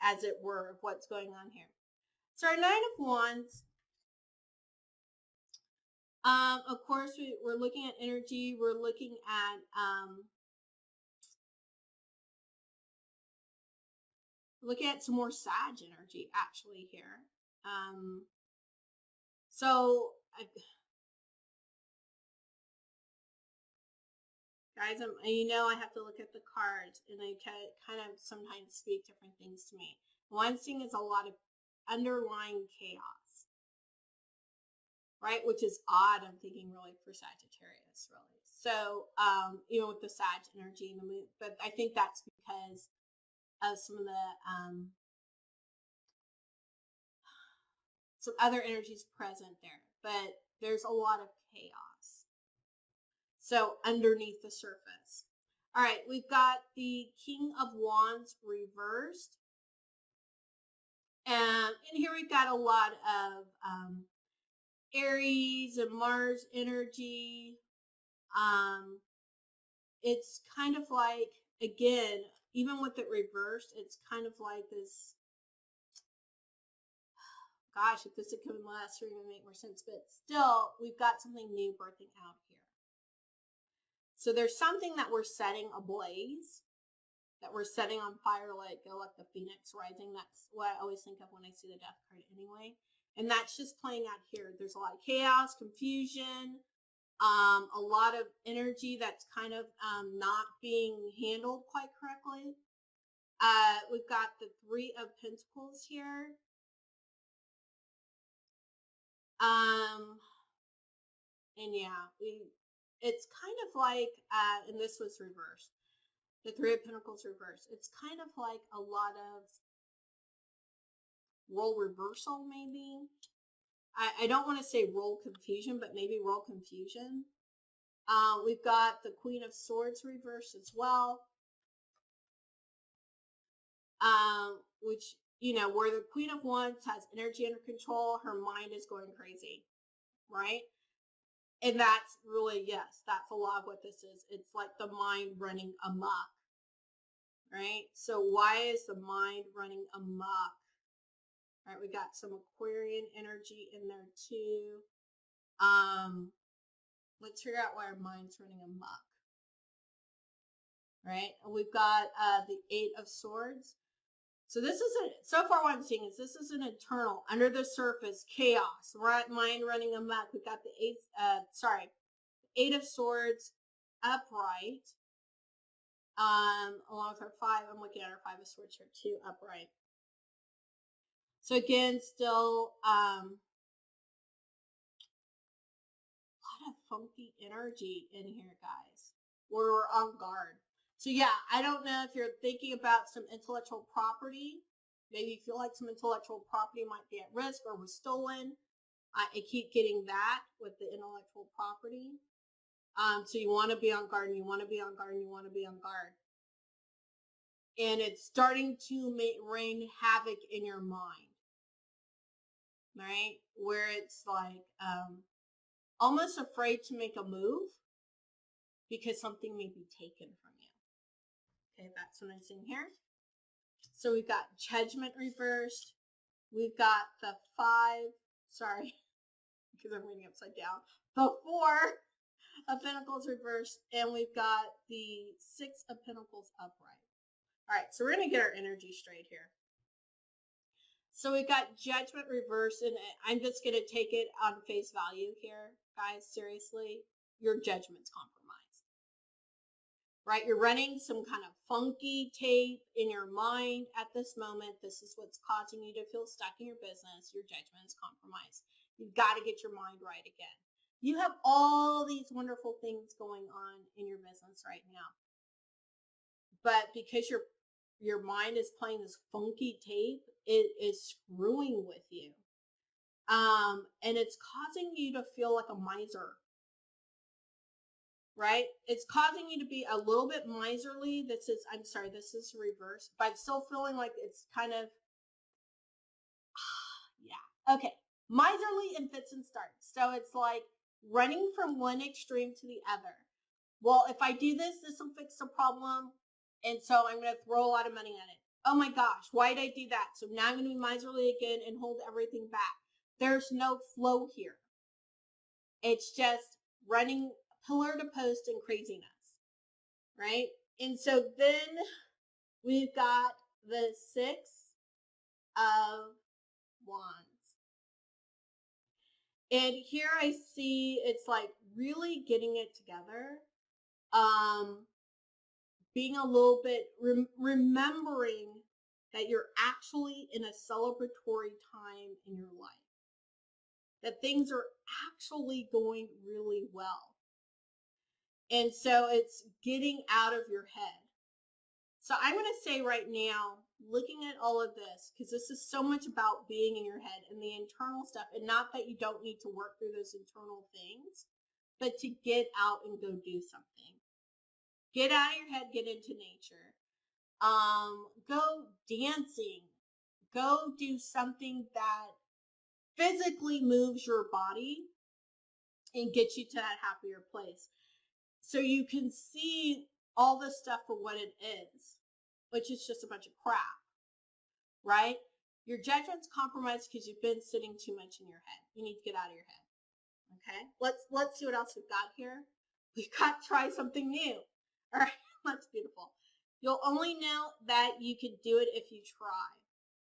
as it were, of what's going on here. So our Nine of Wands, of course, we're looking at energy. We're looking at some more Sag energy actually here. Guys, I have to look at the cards, and they kind of sometimes speak different things to me. One thing is a lot of underlying chaos, right? Which is odd, I'm thinking, really, for Sagittarius, really. So, with the Sag energy and the moon, but I think that's because of some of the, some other energies present there, but there's a lot of chaos. So underneath the surface. All right, we've got the King of Wands reversed. And here we've got a lot of Aries and Mars energy. It's kind of like, again, even with it reversed, it's kind of like this, gosh, if this had come last year, it would make more sense. But still, we've got something new birthing out here. So there's something that we're setting ablaze, that we're setting on fire, like the phoenix rising. That's what I always think of when I see the Death card anyway. And that's just playing out here. There's a lot of chaos, confusion, a lot of energy that's kind of not being handled quite correctly. We've got the Three of Pentacles here. And yeah, it's kind of like, and this was reversed, the Three of Pentacles reversed. It's kind of like a lot of role reversal, maybe. I don't want to say role confusion, but maybe role confusion. We've got the Queen of Swords reversed as well. Which, where the Queen of Wands has energy under control, her mind is going crazy, right? And that's really, yes, that's a lot of what this is. It's like the mind running amok, right? So why is the mind running amok? All right, we got some Aquarian energy in there too. Let's figure out why our mind's running amok, right? And we've got the Eight of Swords. So this is so far what I'm seeing is this is an internal, under the surface, chaos, right? Mind running amok. We've got the Eight of Swords upright, along with our Five. I'm looking at our Five of Swords here too, upright. So again, still a lot of funky energy in here, guys. We're on guard. So yeah, I don't know if you're thinking about some intellectual property. Maybe you feel like some intellectual property might be at risk or was stolen. I keep getting that with the intellectual property. So you want to be on guard, and you want to be on guard, and you want to be on guard. And it's starting to rain havoc in your mind, right? Where it's like almost afraid to make a move because something may be taken from you. Okay, that's what I'm seeing here. So we've got Judgment reversed. We've got the because I'm reading upside down. The Four of Pentacles reversed, and we've got the Six of Pentacles upright. All right, so we're going to get our energy straight here. So we've got Judgment reversed, and I'm just going to take it on face value here, guys. Seriously, your judgment's compromised. Right? You're running some kind of funky tape in your mind at this moment. This is what's causing you to feel stuck in your business. Your judgment is compromised. You've got to get your mind right again. You have all these wonderful things going on in your business right now. But because your mind is playing this funky tape, it is screwing with you. And it's causing you to feel like a miser. Right? It's causing you to be a little bit miserly. This is reverse, but I'm still feeling like it's kind of Okay, miserly in fits and starts. So it's like running from one extreme to the other. Well, if I do this, this will fix the problem. And so I'm going to throw a lot of money at it. Oh my gosh, why did I do that? So now I'm going to be miserly again and hold everything back. There's no flow here. It's just running pillar to post and craziness, right? And so then we've got the 6 of Wands. And here I see it's like really getting it together. Being a little bit, remembering that you're actually in a celebratory time in your life. That things are actually going really well. And so it's getting out of your head. So I'm going to say right now, looking at all of this, because this is so much about being in your head and the internal stuff, and not that you don't need to work through those internal things, but to get out and go do something. Get out of your head, get into nature. Go dancing. Go do something that physically moves your body and gets you to that happier place. So you can see all this stuff for what it is, which is just a bunch of crap, right? Your judgment's compromised because you've been sitting too much in your head. You need to get out of your head. Okay, let's see what else we've got here. We've got try something new. All right, that's beautiful. You'll only know that you can do it if you try.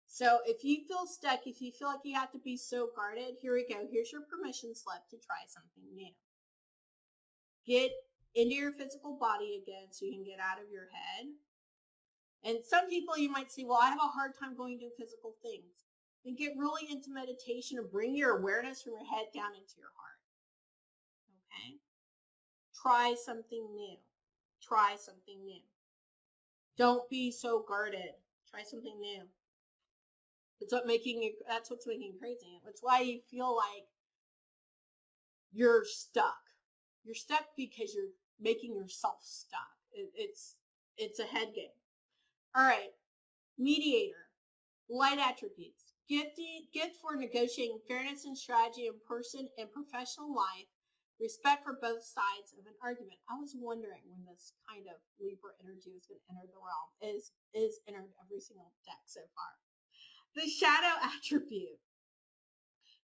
So if you feel stuck, if you feel like you have to be so guarded, here we go. Here's your permission slip to try something new. Get into your physical body again so you can get out of your head. And some people you might say, well, I have a hard time going to do physical things. Then get really into meditation and bring your awareness from your head down into your heart. Okay? Try something new. Try something new. Don't be so guarded. Try something new. That's what's making you crazy. That's why you feel like you're stuck. You're stuck because you're making yourself stuck. It's a head game. All right. Mediator. Light attributes. Gift for negotiating fairness and strategy in person and professional life. Respect for both sides of an argument. I was wondering when this kind of Libra energy was going to enter the realm. Is entered every single deck so far. The shadow attribute.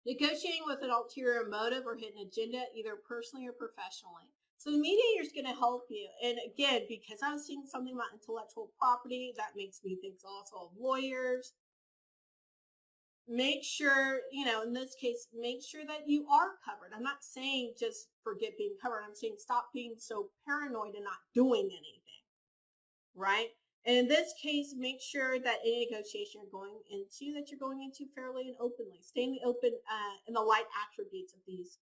Negotiating with an ulterior motive or hidden agenda, either personally or professionally. So the mediator is going to help you. And again, because I was seeing something about intellectual property, that makes me think also of lawyers. Make sure, in this case, make sure that you are covered. I'm not saying just forget being covered. I'm saying stop being so paranoid and not doing anything, right? And in this case, make sure that any negotiation you're going into fairly and openly. Stay in the open in the light attributes of these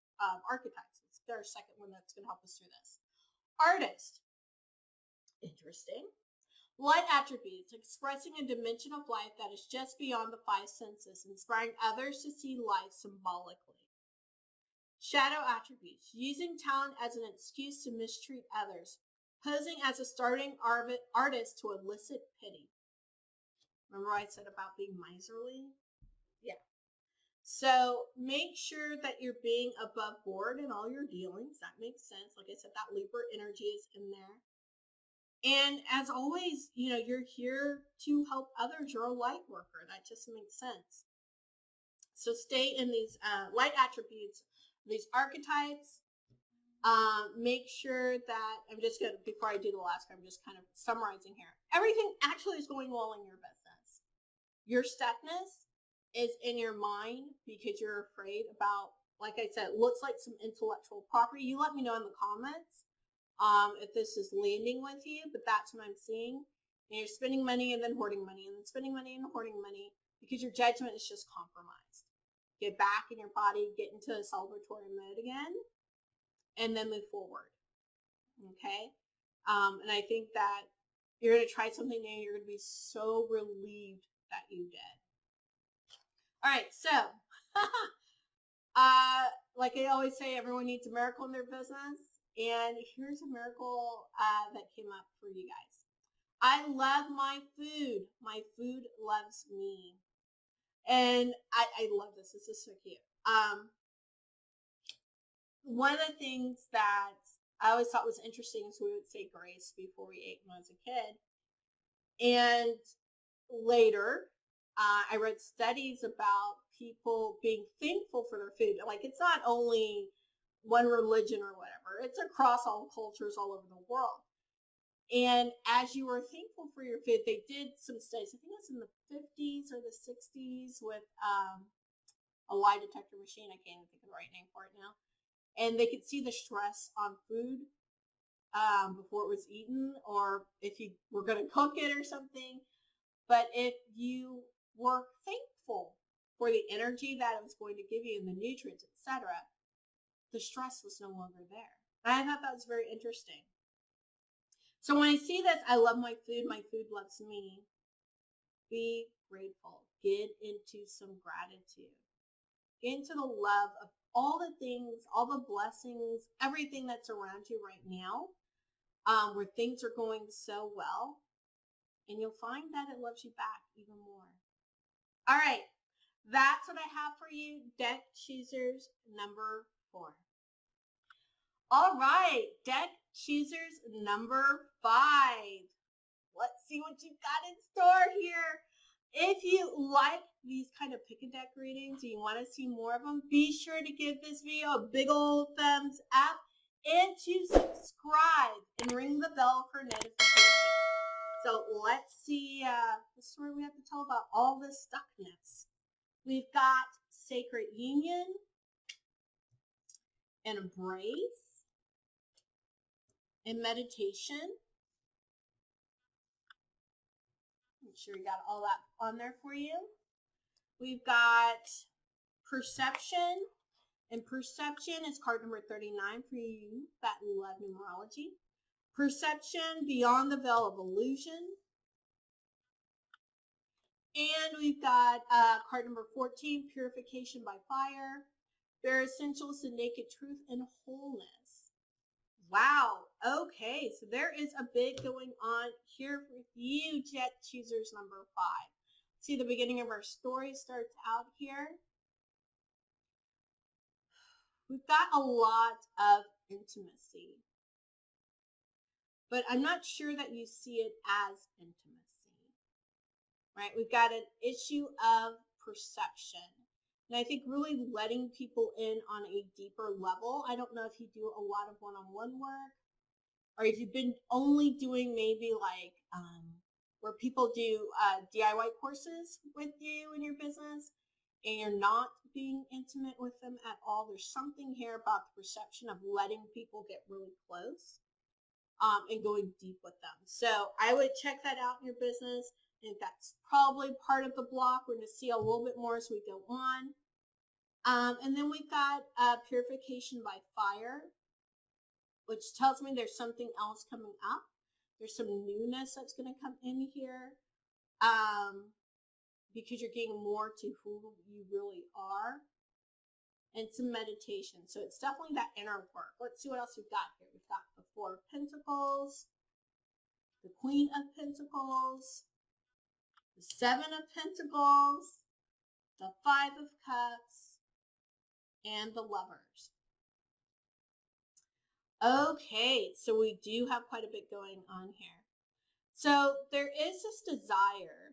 archetypes. It's their second one that's going to help us through this. Artist. Interesting. Light attributes, expressing a dimension of life that is just beyond the 5 senses, inspiring others to see life symbolically. Shadow attributes, using talent as an excuse to mistreat others, posing as a starting artist to elicit pity. Remember what I said about being miserly? Yeah. So make sure that you're being above board in all your dealings. That makes sense. Like I said, that Libra energy is in there. And as always, you're here to help others. You're a light worker. That just makes sense. So stay in these light attributes, these archetypes. Make sure that before I do the last one, I'm just kind of summarizing here. Everything actually is going well in your business. Your stuckness is in your mind because you're afraid about, like I said, it looks like some intellectual property. You let me know in the comments if this is landing with you, but that's what I'm seeing. And you're spending money and then hoarding money and then spending money and hoarding money because your judgment is just compromised. Get back in your body, get into a celebratory mode again, and then move forward. Okay? And I think that you're going to try something new. You're going to be so relieved that you did. All right, so like I always say, everyone needs a miracle in their business. And here's a miracle that came up for you guys. I love my food. My food loves me. And I love this. This is so cute. One of the things that I always thought was interesting is we would say grace before we ate when I was a kid. And later, I read studies about people being thankful for their food. Like, it's not only one religion or whatever, it's across all cultures all over the world. And as you were thankful for your food, they did some studies, I think it was in the 50s or the 60s, with a lie detector machine. I can't even think of the right name for it now. And they could see the stress on food before it was eaten, or if you were going to cook it or something. But if you were thankful for the energy that it was going to give you and the nutrients, etc., the stress was no longer there. And I thought that was very interesting. So when I see this, I love my food loves me. Be grateful. Get into some gratitude. Get into the love of all the things, all the blessings, everything that's around you right now, where things are going so well. And you'll find that it loves you back even more. All right. That's what I have for you. Deck choosers number 4. All right. Deck choosers number 5. Let's see what you've got in store here. If you like these kind of pick a deck readings and you want to see more of them, be sure to give this video a big old thumbs up and to subscribe and ring the bell for notifications. So let's see the story we have to tell about all this stuckness. We've got Sacred Union, and Embrace, and Meditation. Make sure you got all that on there for you. We've got Perception, and Perception is card number 39 for you that love numerology. Perception, Beyond the Veil of Illusion. And we've got card number 14, Purification by Fire. Bare Essentials to Naked Truth and Wholeness. Wow. Okay, so there is a bit going on here with you, Deck choosers number 5. See, the beginning of our story starts out here. We've got a lot of intimacy, but I'm not sure that you see it as intimacy, right? We've got an issue of perception. And I think really letting people in on a deeper level. I don't know if you do a lot of one-on-one work, or if you've been only doing maybe like where people do DIY courses with you in your business, and you're not being intimate with them at all. There's something here about the perception of letting people get really close and going deep with them. So I would check that out in your business. I think that's probably part of the block. We're going to see a little bit more as we go on. And then we've got Purification by Fire, which tells me there's something else coming up. There's some newness that's going to come in here because you're getting more to who you really are. And some meditation. So it's definitely that inner work. Let's see what else we've got here. We've got the Four of Pentacles, the Queen of Pentacles, the Seven of Pentacles, the Five of Cups, and the Lovers. Okay, so we do have quite a bit going on here. So there is this desire,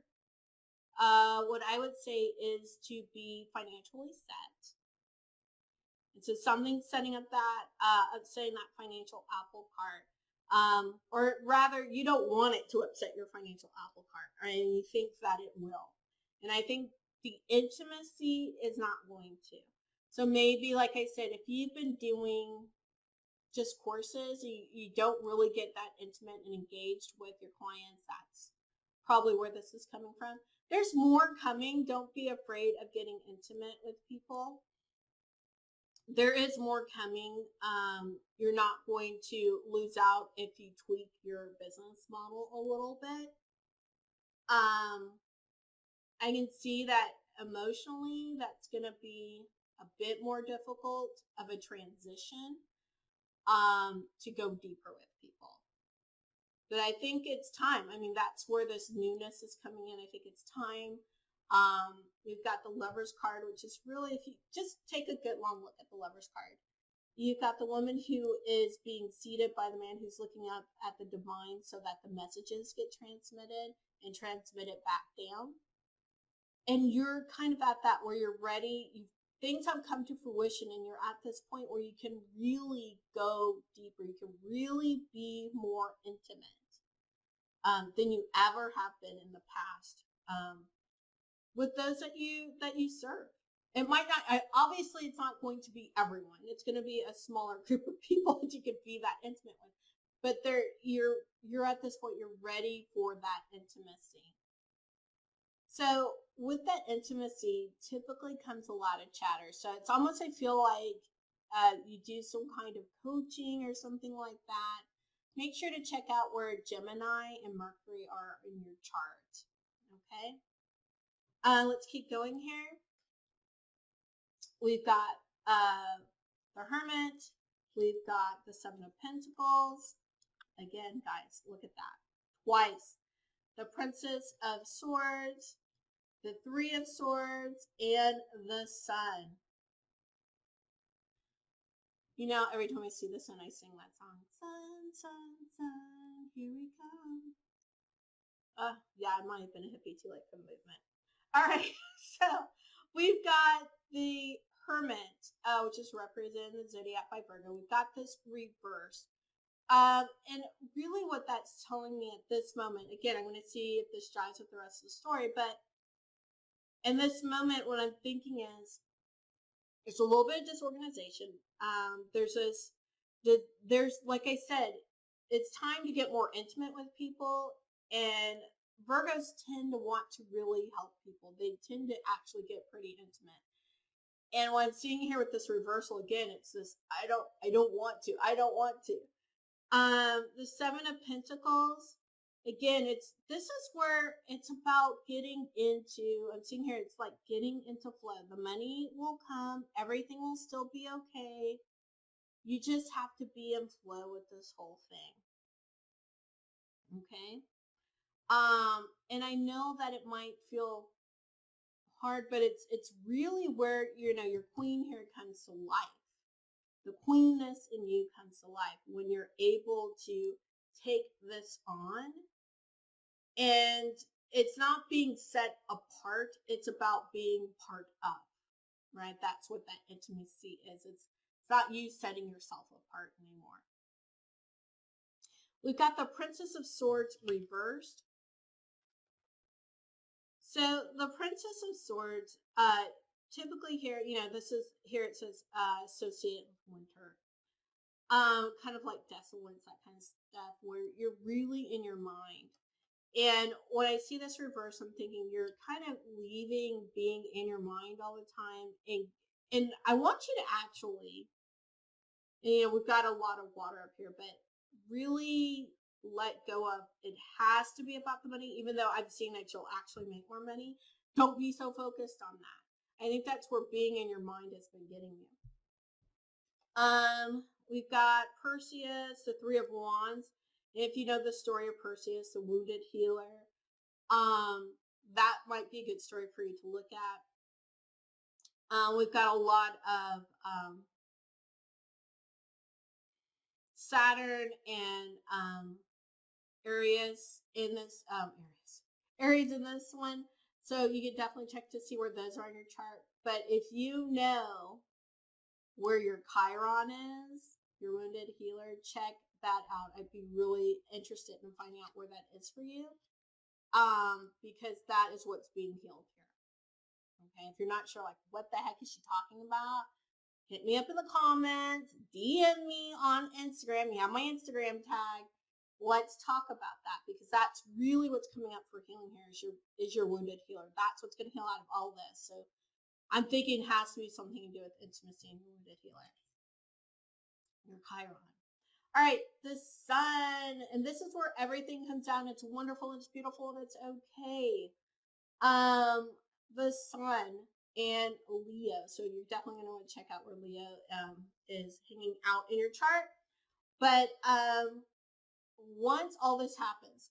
what I would say is to be financially set. And so something's setting up that, upsetting that financial apple cart. Or rather, you don't want it to upset your financial apple cart, right? And you think that it will. And I think the intimacy is not going to. So maybe, like I said, if you've been doing just courses, you don't really get that intimate and engaged with your clients, that's probably where this is coming from. There's more coming. Don't be afraid of getting intimate with people. There is more coming. You're not going to lose out if you tweak your business model a little bit. I can see that emotionally that's going to be a bit more difficult of a transition to go deeper with people. But I think it's time. I mean, that's where this newness is coming in. I think it's time We've got the Lover's card, which is really, if you just take a good long look at the Lover's card, you've got the woman who is being seated by the man who's looking up at the divine so that the messages get transmitted and transmitted back down. And you're kind of at that where you're ready. Things have come to fruition and you're at this point where you can really go deeper. You can really be more intimate than you ever have been in the past with those that you serve. It might not, obviously it's not going to be everyone. It's going to be a smaller group of people that you could be that intimate with. But you're at this point, you're ready for that intimacy. So with that intimacy typically comes a lot of chatter. So it's almost, I feel like you do some kind of coaching or something like that. Make sure to check out where Gemini and Mercury are in your chart. Okay. Let's keep going here. We've got the Hermit. We've got the Seven of Pentacles. Again, guys, look at that. Twice. The Princess of Swords, the Three of Swords, and the Sun. You know, every time I see the sun, I sing that song. Sun, sun, sun, here we come. Yeah, I might have been a hippie too, like the movement. All right, so we've got the Hermit, which is represented in the Zodiac by Virgo. We've got this reverse. And really what that's telling me at this moment, again, I'm going to see if this jives with the rest of the story, but in this moment, what I'm thinking is, there's a little bit of disorganization. There's, like I said, it's time to get more intimate with people, and Virgos tend to want to really help people. They tend to actually get pretty intimate. And what I'm seeing here with this reversal, again, it's this, I don't want to. The Seven of Pentacles, again, this is where it's about getting into, I'm seeing here, it's like getting into flow. The money will come, everything will still be okay. You just have to be in flow with this whole thing. Okay? And I know that it might feel hard, but it's really where, you know, your queen here comes to life. The queenness in you comes to life when you're able to take this on. And it's not being set apart, it's about being part of, right? That's what that intimacy is. It's not you setting yourself apart anymore. We've got the Princess of Swords reversed. So the Princess of Swords, typically here, you know, this is, here it says associated with winter. Kind of like desolence, that kind of stuff, where you're really in your mind. And when I see this reverse, I'm thinking you're kind of leaving being in your mind all the time. And I want you to actually, you know, we've got a lot of water up here, but really let go of, it has to be about the money, even though I've seen that you'll actually make more money. Don't be so focused on that. I think that's where being in your mind has been getting you. We've got Perseus, the Three of Wands. If you know the story of Perseus, the wounded healer, that might be a good story for you to look at. We've got a lot of Saturn and Aries in this Aries in this one. So you can definitely check to see where those are in your chart. But if you know where your Chiron is, your wounded healer, check that out. I'd be really interested in finding out where that is for you, because that is what's being healed here. Okay, if you're not sure, like, what the heck is she talking about, hit me up in the comments, DM me on Instagram. You have my Instagram tag. Let's talk about that, because that's really what's coming up for healing here is your wounded healer. That's what's going to heal out of all this. So I'm thinking it has to be something to do with intimacy and wounded healer. Your Chiron. All right, the Sun, and this is where everything comes down. It's wonderful, it's beautiful, and it's okay. The Sun and Leo. So you're definitely going to want to check out where Leo is hanging out in your chart. But once all this happens,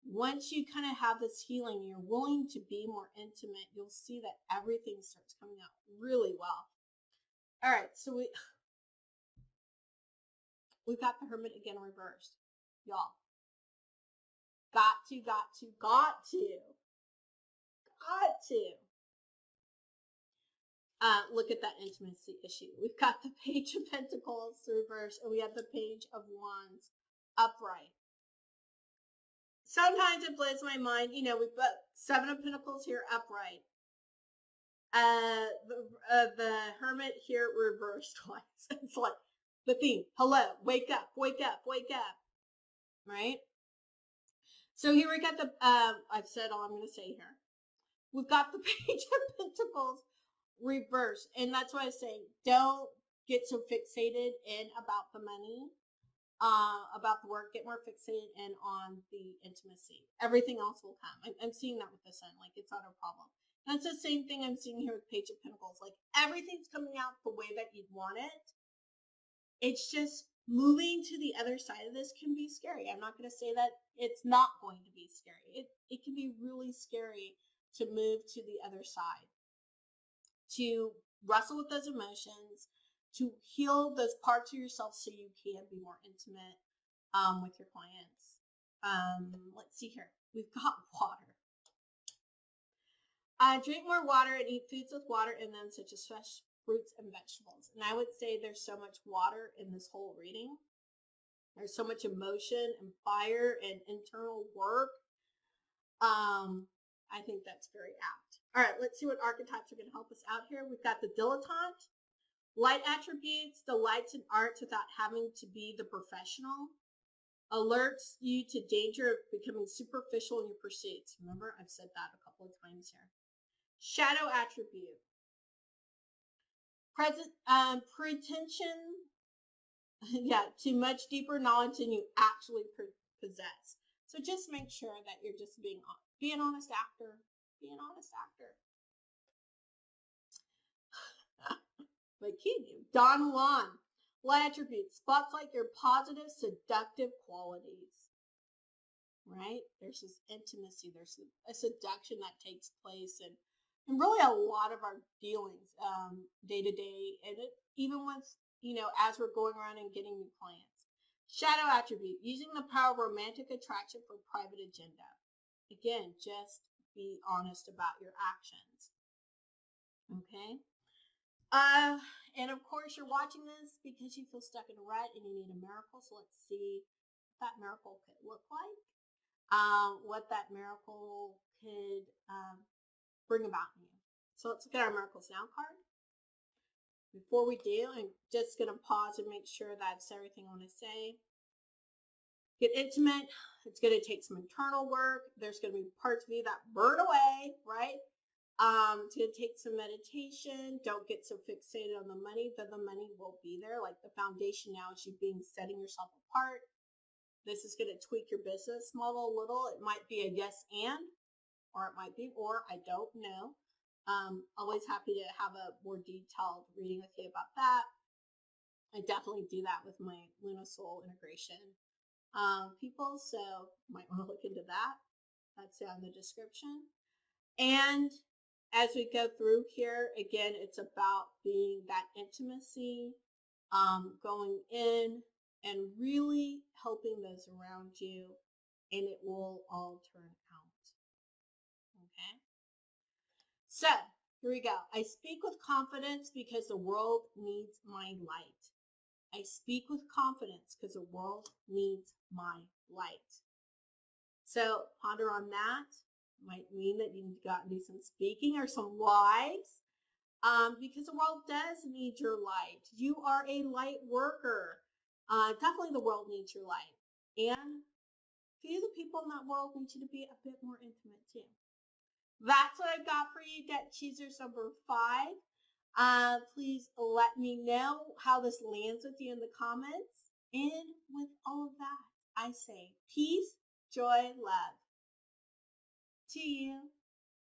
once you kind of have this healing, you're willing to be more intimate, you'll see that everything starts coming out really well. All right, so we've got the Hermit again reversed, y'all. Got to. Look at that intimacy issue. We've got the Page of Pentacles reversed, and we have the Page of Wands upright. Sometimes it blows my mind. You know, we've got Seven of Pentacles here upright. The Hermit here reversed twice. It's like the theme. Hello, wake up, wake up, wake up. Right? So here we got the, I've said all I'm going to say here. We've got the Page of Pentacles reversed. And that's why I say, don't get so fixated in about the money, about the work. Get more fixated in on the intimacy. Everything else will come. I'm seeing that with the Sun. Like, it's not a problem. That's the same thing I'm seeing here with Page of Pentacles. Like, everything's coming out the way that you'd want it. It's just moving to the other side of this can be scary. I'm not going to say that it's not going to be scary. It can be really scary to move to the other side, to wrestle with those emotions, to heal those parts of yourself so you can be more intimate with your clients. Let's see here. We've got water. Drink more water and eat foods with water in them, such as fresh fruits and vegetables. And I would say there's so much water in this whole reading. There's so much emotion and fire and internal work. I think that's very apt. All right, let's see what archetypes are going to help us out here. We've got the dilettante. Light attributes, delights in arts without having to be the professional. Alerts you to danger of becoming superficial in your pursuits. Remember, I've said that a couple of times here. Shadow attribute. Pretension, to much deeper knowledge than you actually possess. So just make sure that you're just be an honest actor. Be an honest actor. But can you? Don Juan. Light attributes. Spotlight your positive, seductive qualities. Right? There's this intimacy. There's a seduction that takes place, and really a lot of our dealings day to day, and even once, as we're going around and getting new clients. Shadow attribute, using the power of romantic attraction for private agenda. Again, just be honest about your actions. Okay? And of course, you're watching this because you feel stuck in a rut and you need a miracle. So let's see what that miracle could look like. What that miracle could bring about in you. So let's look at our Miracles Now card. Before we do, I'm just going to pause and make sure that's everything I want to say. Get intimate. It's going to take some internal work. There's going to be parts of you that burn away, right? It's going to take some meditation. Don't get so fixated on the money, though the money will be there. Like, the foundation now is you setting yourself apart. This is going to tweak your business model a little. It might be a yes and, or it might be or, I don't know. Always happy to have a more detailed reading with you about that. I definitely do that with my Luna Soul integration people, so might want to look into that. That's down in the description. And as we go through here, again, it's about being that intimacy, going in and really helping those around you, and it will all turn out. Okay? So, here we go. I speak with confidence because the world needs my light. I speak with confidence because the world needs my light. So, ponder on that. Might mean that you got to do some speaking or some lives, because the world does need your light. You are a light worker. Definitely the world needs your light. And few of the people in that world need you to be a bit more intimate too. That's what I've got for you, Debt Choosers number 5. Please let me know how this lands with you in the comments. And with all of that, I say peace, joy, love to you.